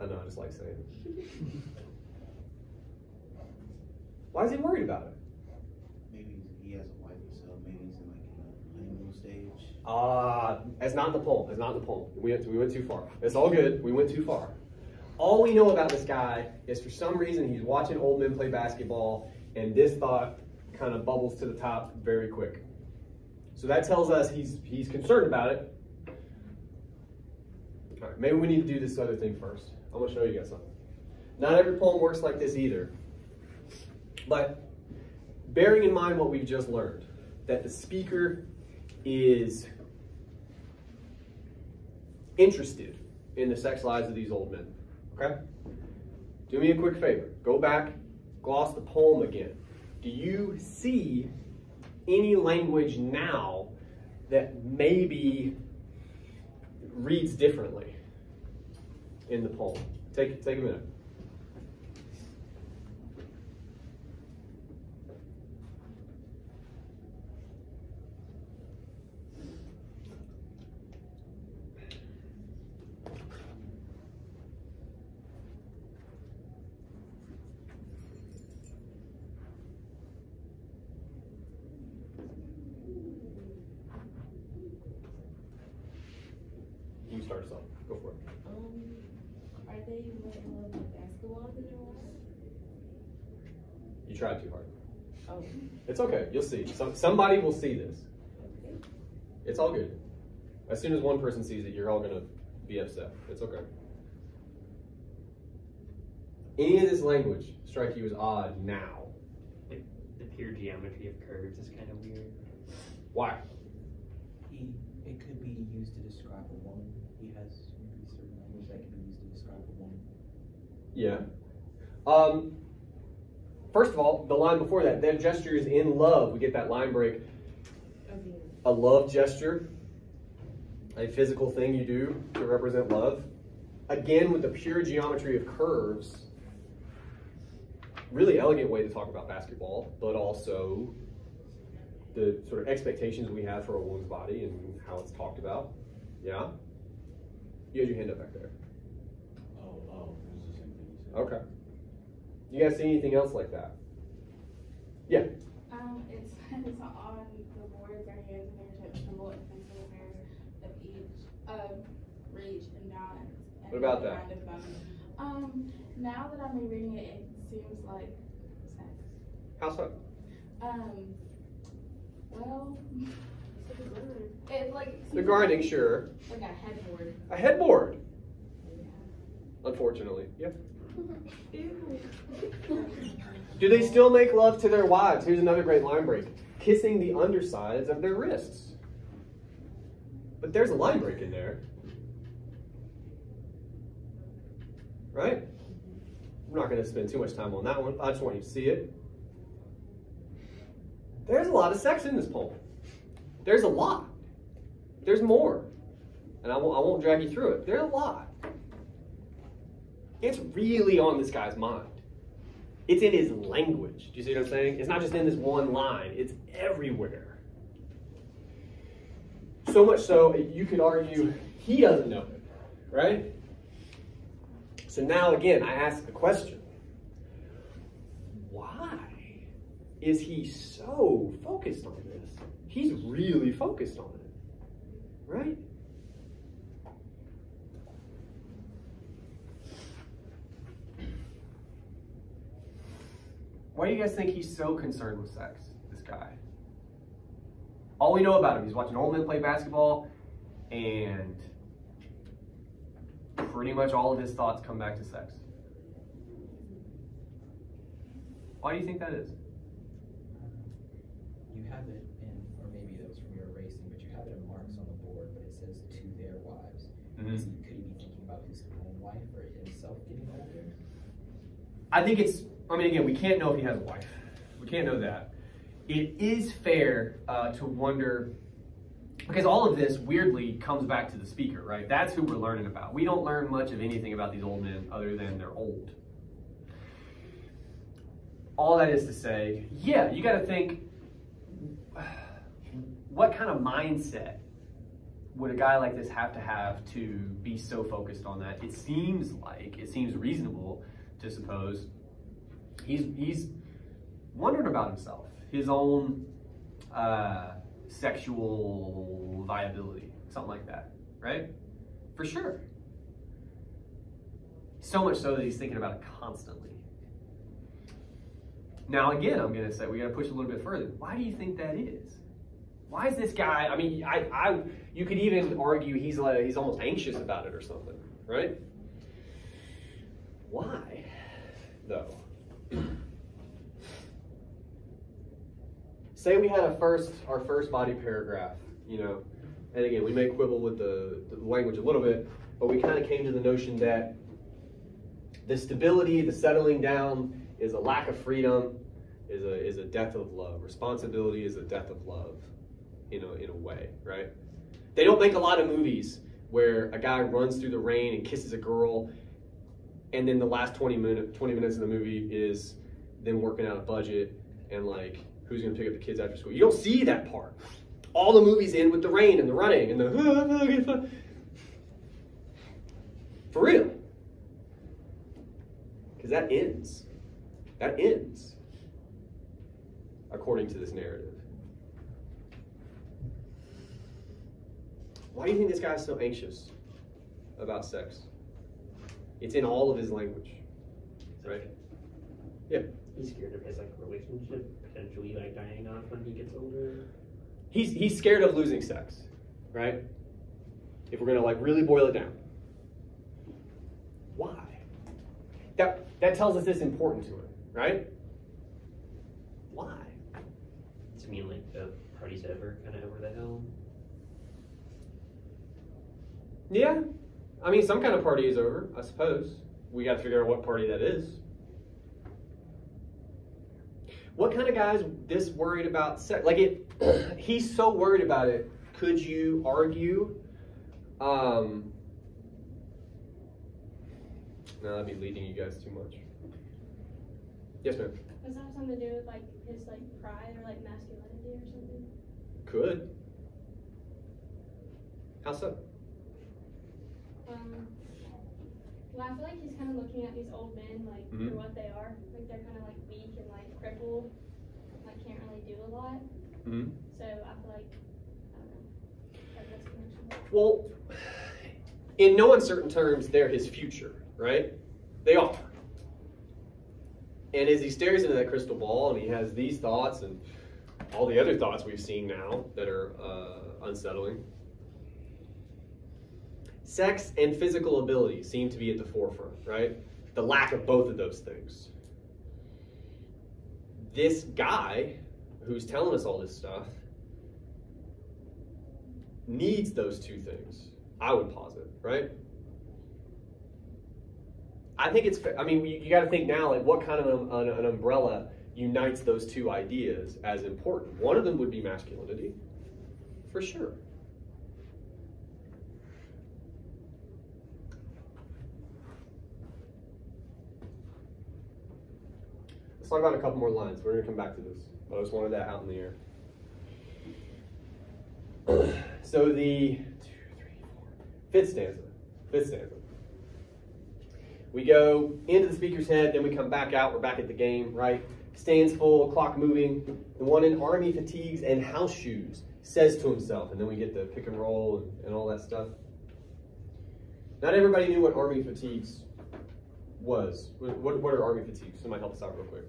I know, I just like saying it. Why is he worried about it? Maybe he has a wife himself, maybe he's in like a honeymoon stage. That's not the poem. That's not the poem. We went too far. It's all good. We went too far. All we know about this guy is for some reason he's watching old men play basketball, and this thought kind of bubbles to the top very quick. So that tells us he's concerned about it. All right, maybe we need to do this other thing first. I'm going to show you guys something. Not every poem works like this either. But bearing in mind what we've just learned, that the speaker is interested in the sex lives of these old men. Okay? Do me a quick favor. Go back, gloss the poem again. Do you see any language now that maybe reads differently in the poem? Take a minute. You start us off. Go for it. Are they more in love with basketball than their wives? You tried too hard. Oh, It's okay. You'll see. Somebody will see this. okay. It's all good. As soon as one person sees it, you're all going to be upset. It's okay. Any of this language strike you as odd now? The pure geometry of curves is kind of weird. Why? It could be used to describe a woman. He has maybe certain language that can be used to describe a woman. Yeah. First of all, the line before that, their gesture is in love. We get that line break. A love gesture, a physical thing you do to represent love. Again, with the pure geometry of curves, really elegant way to talk about basketball, but also the sort of expectations we have for a woman's body and how it's talked about. Yeah? You had your hand up back there. Oh, it was the same thing you said. Okay. You guys see anything else like that? Yeah. It says on the board, their hands and fingertips tremble and pencil hairs of each reach and down. And What about the that? kind of bone. Now that I'm rereading it, it seems like sex. How so? Well, it's like The grinding, sure. like a headboard. A headboard, Yeah. unfortunately. Yeah. Ew. Do they still make love to their wives? Here's another great line break. Kissing the undersides of their wrists. But there's a line break in there. Right? I'm not going to spend too much time on that one. I just want you to see it. There's a lot of sex in this poem. There's a lot. There's more. And I won't drag you through it. There's a lot. It's really on this guy's mind. It's in his language. Do you see what I'm saying? It's not just in this one line. It's everywhere. So much so, you could argue he doesn't know it, right? So now again, I ask the question, why is he so focused on this? He's really focused on it, right? Why do you guys think he's so concerned with sex, this guy? All we know about him, he's watching old men play basketball, and pretty much all of his thoughts come back to sex. Why do you think that is? You have it in, or maybe that was from your erasing, but you have it in marks on the board, but it says to their wives. Mm-hmm. Could he be thinking about his own wife or himself getting older? I think it's, I mean, again, we can't know if he has a wife. We can't know that. it is fair to wonder, because all of this weirdly comes back to the speaker, right? That's who we're learning about. We don't learn much of anything about these old men other than they're old. All that is to say, yeah, you got to think, what kind of mindset would a guy like this have to be so focused on that? It seems reasonable to suppose he's wondering about himself, his own sexual viability, something like that, right? For sure. So much so that he's thinking about it constantly. Now, again, I'm going to say we got to push a little bit further. Why do you think that is? Why is this guy? I mean, you could even argue he's almost anxious about it or something, right? Why, though? Say we had our first body paragraph, you know, and again, we may quibble with the language a little bit, but we kind of came to the notion that the stability, the settling down, is a lack of freedom, is a death of love. Responsibility is a death of love, in a way, right? They don't make a lot of movies where a guy runs through the rain and kisses a girl, and then the last 20 minutes of the movie is them working out a budget and like who's going to pick up the kids after school. You don't see that part. All the movies end with the rain and the running and the for real. Because that ends. That ends, according to this narrative. Why do you think this guy's so anxious about sex? It's in all of his language, right? Yeah. He's scared of his relationship potentially dying off when he gets older. He's scared of losing sex, right? If we're gonna really boil it down. Why? That tells us it's important to him. Right? Why? To mean the party's over, kind of over the hill. Yeah. I mean, some kind of party is over, I suppose. We got to figure out what party that is. What kind of guy's this worried about sex? He's so worried about it. Could you argue? No, that'd be leading you guys too much. Yes, ma'am. Does that have something to do with his pride or masculinity or something? Could. How so? Well, I feel like he's kind of looking at these old men for what they are. They're kind of weak and crippled, can't really do a lot. Mm-hmm. So I feel like, I don't know. That's the connection. Well, in no uncertain terms, they're his future, right? They are. And as he stares into that crystal ball and he has these thoughts and all the other thoughts we've seen now that are unsettling, sex and physical ability seem to be at the forefront, right? The lack of both of those things. This guy who's telling us all this stuff needs those two things, I would posit, right? I think it's, you got to think now, what kind of an umbrella unites those two ideas as important? One of them would be masculinity, for sure. Let's talk about a couple more lines. We're going to come back to this, but I just wanted that out in the air. So the fifth stanza. We go into the speaker's head, then we come back out. We're back at the game, right? Stands full, clock moving. The one in army fatigues and house shoes says to himself, and then we get the pick and roll and all that stuff. Not everybody knew what army fatigues was. What are army fatigues? Somebody help us out real quick.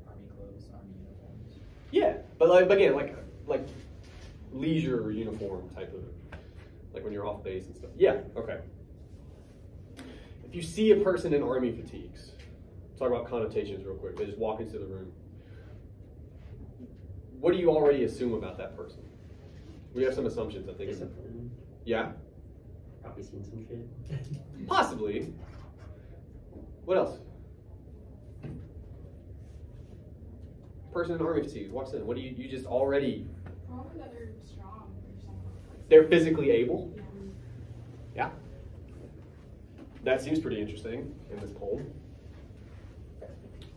Army clothes, army uniforms. Yeah, but again, like leisure uniform type of, when you're off base and stuff. Yeah, okay. If you see a person in army fatigues, talk about connotations real quick. They just walk into the room. What do you already assume about that person? We have some assumptions, I think. Discipline. Yeah? Probably seen some shit. Possibly. What else? person in Army fatigues walks in? What do you just already? Probably that they're strong or something. They're physically able. Yeah. That seems pretty interesting in this poll.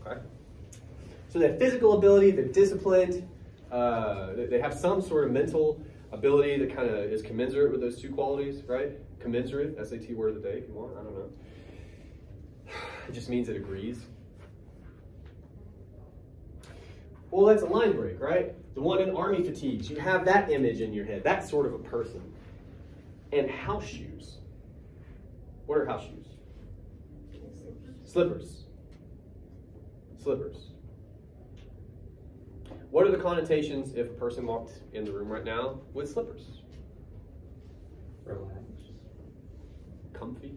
Okay. So they have physical ability, they're disciplined, they have some sort of mental ability that kind of is commensurate with those two qualities, right? Commensurate, SAT word of the day, if you want, I don't know. It just means it agrees. Well, that's a line break, right? The one in Army fatigues, you have that image in your head, that sort of a person. And house shoes. What are house shoes? Slippers. Slippers. What are the connotations if a person walked in the room right now with slippers? Relax. Comfy.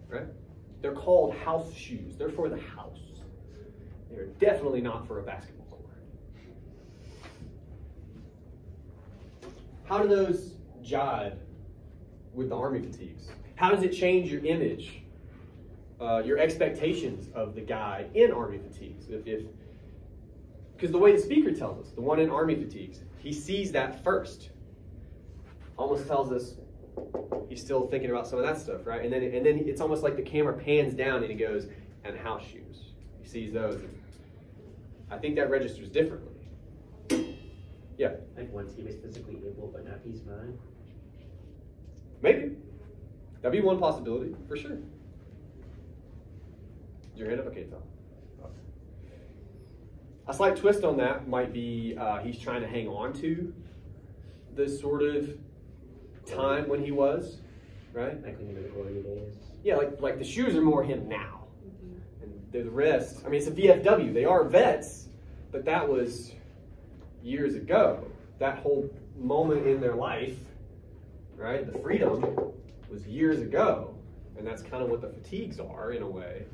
Right? They're called house shoes. They're for the house. They're definitely not for a basketball court. How do those jive with the Army fatigues? How does it change your image, your expectations of the guy in Army fatigues? Because the way the speaker tells us, the one in Army fatigues, he sees that first. Almost tells us he's still thinking about some of that stuff, right? And then it's almost like the camera pans down and he goes, and house shoes. He sees those. I think that registers differently. Yeah. Like once he was physically able, but now he's fine. Maybe. That'd be one possibility, for sure. Is your hand up? Okay, Tom. A slight twist on that might be he's trying to hang on to this sort of time when he was, right? Like when he was glory days. Yeah, like the shoes are more him now. And the rest, I mean, it's a VFW. They are vets, but that was years ago. That whole moment in their life, right? The freedom was years ago. And that's kind of what the fatigues are in a way.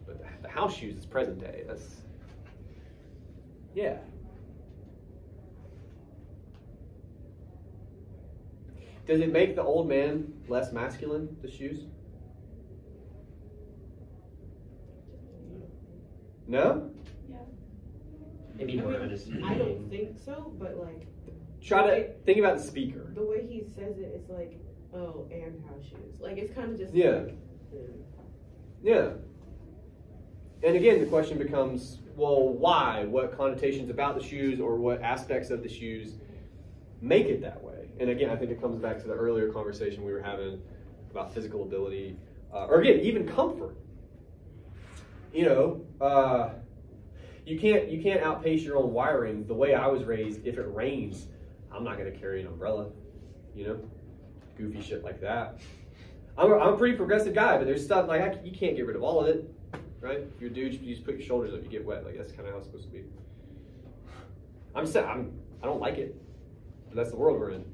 But the house shoes is present day. That's, yeah. Does it make the old man less masculine, the shoes? No? Yeah. Maybe more understanding. I don't think so, but like. Try to think about the speaker. The way he says it, it's like, oh, and house shoes. Like, it's kind of just Yeah. like. Yeah. And again, the question becomes, well, why? What connotations about the shoes or what aspects of the shoes make it that way? And again, I think it comes back to the earlier conversation we were having about physical ability, or again, even comfort. You know, you can't outpace your own wiring. The way I was raised, if it rains, I'm not going to carry an umbrella. You know, goofy shit like that. I'm a pretty progressive guy, but there's stuff like you can't get rid of all of it, right? You're a dude, you just put your shoulders up, you get wet. Like that's kind of how it's supposed to be. I don't like it, but that's the world we're in.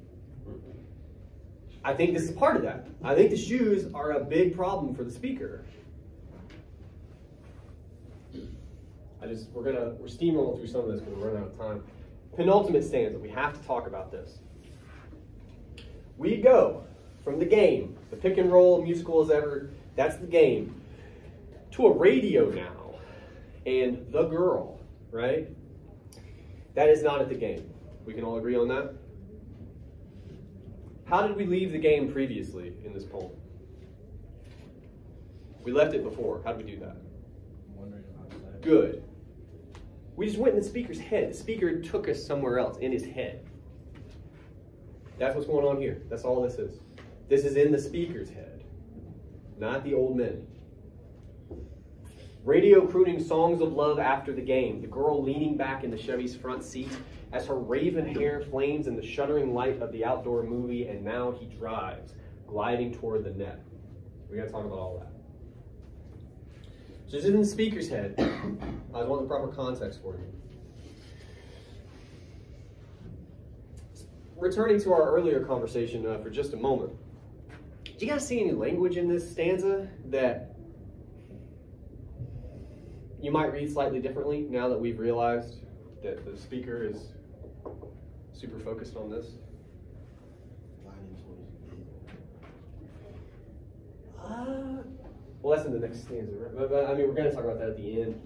I think this is part of that. I think the shoes are a big problem for the speaker. We're steamrolling through some of this because we're running out of time. Penultimate stanza, we have to talk about this. We go from the game, the pick and roll musical as ever, that's the game, to a radio now, and the girl, right? That is not at the game. We can all agree on that? How did we leave the game previously in this poem? We left it before. How did we do that? Good. We just went in the speaker's head. The speaker took us somewhere else in his head. That's what's going on here. That's all this is. This is in the speaker's head, not the old men. Radio crooning songs of love after the game. The girl leaning back in the Chevy's front seat as her raven hair flames in the shuddering light of the outdoor movie, and now he drives, gliding toward the net. We got to talk about all that. So this is in the speaker's head. I just want the proper context for you. Returning to our earlier conversation for just a moment. Do you guys see any language in this stanza that you might read slightly differently now that we've realized that the speaker is super focused on this? Well, that's in the next stanza, right? But I mean, we're going to talk about that at the end.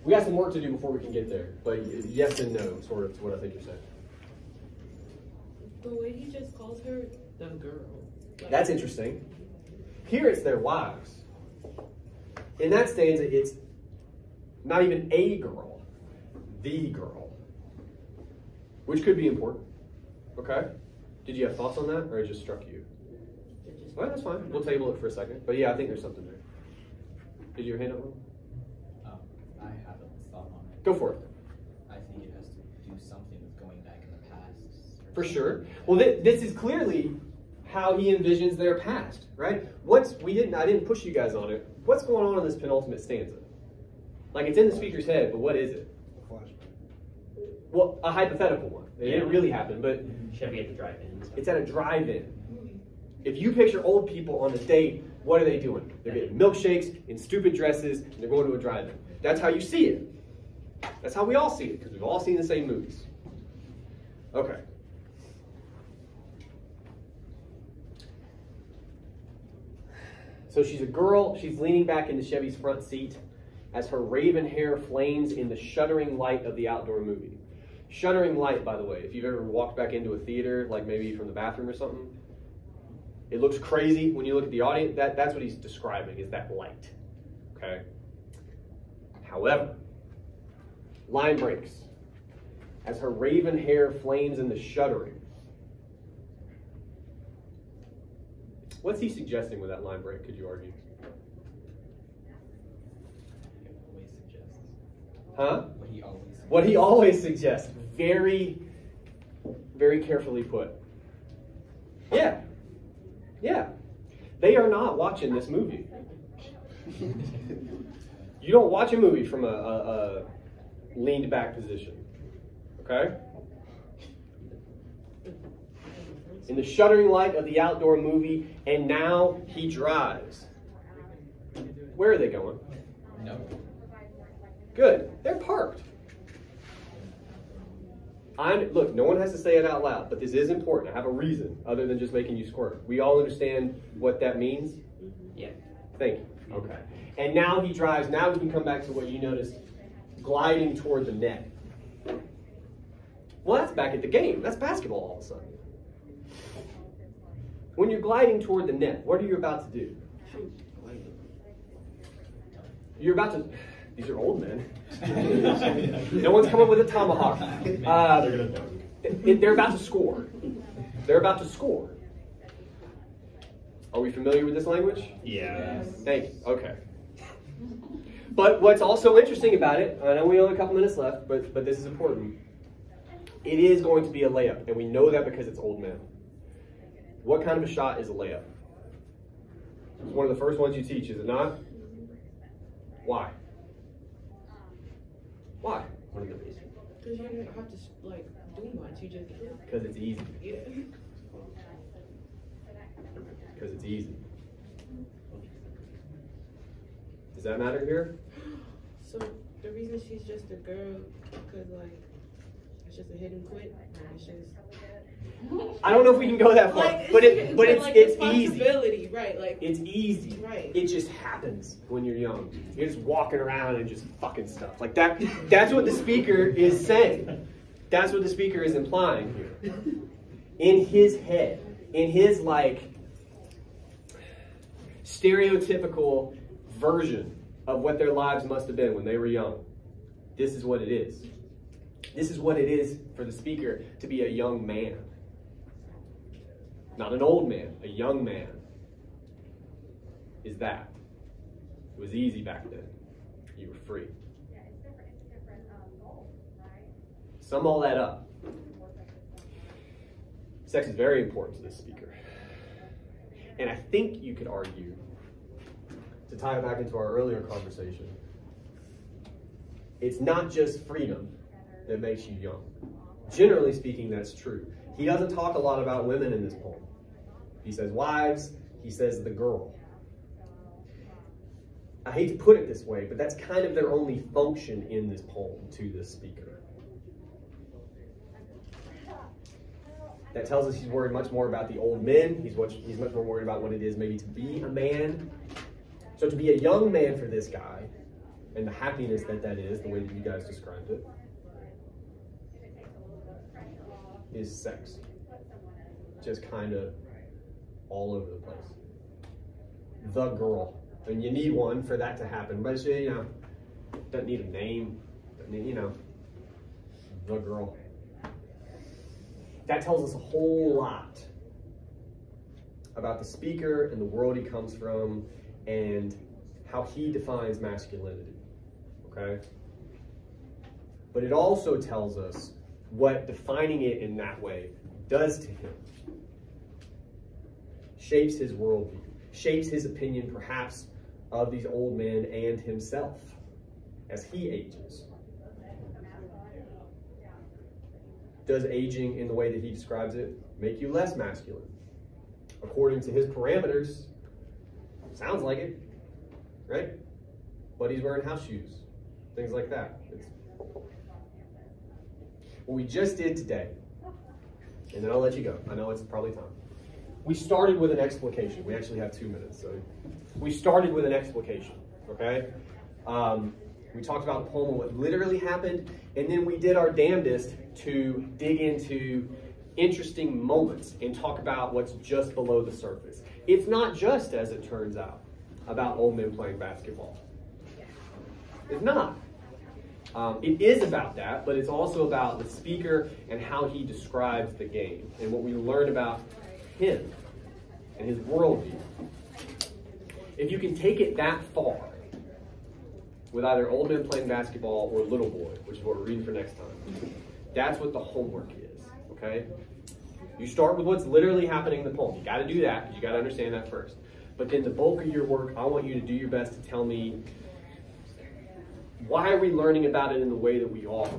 We got some work to do before we can get there, but yes and no, sort of, to what I think you're saying. The way he just calls her the girl. Like, That's interesting. Here it's their wives. In that stanza, it's not even a girl, the girl, which could be important. Okay? Did you have thoughts on that, or it just struck you? Well, that's fine. We'll table it for a second. But yeah, I think there's something there. Did your hand up? Will? I have a thought on it. Go for it. I think it has to do something with going back in the past. For sure. Well, this is clearly how he envisions their past, right? I didn't push you guys on it. What's going on in this penultimate stanza? Like, it's in the speaker's head, but what is it? Flashback. Well, a hypothetical one. It didn't really happen, but Chevy at the drive-in. it's at a drive-in. If you picture old people on a date, what are they doing? They're getting milkshakes in stupid dresses, and they're going to a drive-in. That's how you see it. That's how we all see it, because we've all seen the same movies. Okay. So she's a girl. She's leaning back into Chevy's front seat as her raven hair flames in the shuddering light of the outdoor movie. Shuddering light, by the way, if you've ever walked back into a theater, like maybe from the bathroom or something, it looks crazy when you look at the audience. That's what he's describing, is that light. Okay? However, line breaks as her raven hair flames in the shuddering. What's he suggesting with that line break, could you argue? He always suggests. Huh? What he always suggests. What he always suggests. Very, very carefully put. Yeah. Yeah. They are not watching this movie. You don't watch a movie from a leaned back position. Okay? In the shuddering light of the outdoor movie, and now he drives. Where are they going? No. Good. They're parked. Look, no one has to say it out loud, but this is important. I have a reason other than just making you squirt. We all understand what that means? Yeah. Thank you. Okay. And now he drives. Now we can come back to what you noticed, gliding toward the net. Well, that's back at the game. That's basketball all of a sudden. When you're gliding toward the net, what are you about to do? You're about to... These are old men. No one's come up with a tomahawk. They're about to score. They're about to score. Are we familiar with this language? Yeah. Thank you. Okay. But what's also interesting about it, I know we only have a couple minutes left, but this is important. It is going to be a layup, and we know that because it's old men. What kind of a shot is a layup? It's one of the first ones you teach, is it not? Why? Why? Because you don't have to like do much. You just Because it's easy. yeah. Because it's easy. Does that matter here? So the reason she's just a girl, because like it's just a hidden quit. It's just. I don't know if we can go that far, Like, but it's easy. responsibility, right? Like It's easy. Right. It just happens when you're young. You're just walking around and just fucking stuff like that. That's what the speaker is saying. That's what the speaker is implying here. In his head, in his like stereotypical version of what their lives must have been when they were young. This is what it is. This is what it is for the speaker to be a young man. Not an old man, a young man. Is that. It was easy back then. You were free. Sum all that up. Sex is very important to this speaker. And I think you could argue, to tie it back into our earlier conversation, it's not just freedom that makes you young. Generally speaking, that's true. He doesn't talk a lot about women in this poem. He says wives, he says the girl. I hate to put it this way, but that's kind of their only function in this poem to this speaker. That tells us he's worried much more about the old men. He's much more worried about what it is maybe to be a man. So to be a young man for this guy and the happiness that that is, the way that you guys described it, is sex. Just kind of all over the place. The girl. And you need one for that to happen. But you know, doesn't need a name. Doesn't need, you know, the girl. That tells us a whole lot about the speaker and the world he comes from and how he defines masculinity. Okay? But it also tells us what defining it in that way does to him. Shapes his worldview, shapes his opinion perhaps of these old men and himself as he ages. Does aging in the way that he describes it make you less masculine? According to his parameters, sounds like it, right? But he's wearing house shoes, things like that. What we just did today, and then I'll let you go. I know it's probably time. We started with an explication. We actually have 2 minutes. So we started with an explication, okay? We talked about the poem and what literally happened, and then we did our damnedest to dig into interesting moments and talk about what's just below the surface. It's not just, as it turns out, about old men playing basketball. It's not. It is about that, but it's also about the speaker and how he describes the game and what we learn about him and his worldview. If you can take it that far with either old men playing basketball or little boy, which is what we're reading for next time, that's what the homework is, okay? You start with what's literally happening in the poem. You got to do that because you got to understand that first. But then the bulk of your work, I want you to do your best to tell me, why are we learning about it in the way that we are?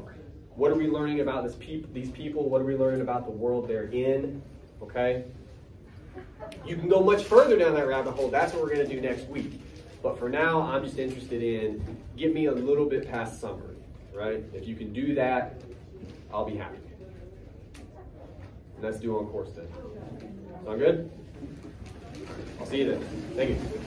What are we learning about these people? What are we learning about the world they're in? Okay? You can go much further down that rabbit hole. That's what we're going to do next week. But for now, I'm just interested in, get me a little bit past summary, right? If you can do that, I'll be happy. And that's due on course then. Sound good? I'll see you then. Thank you.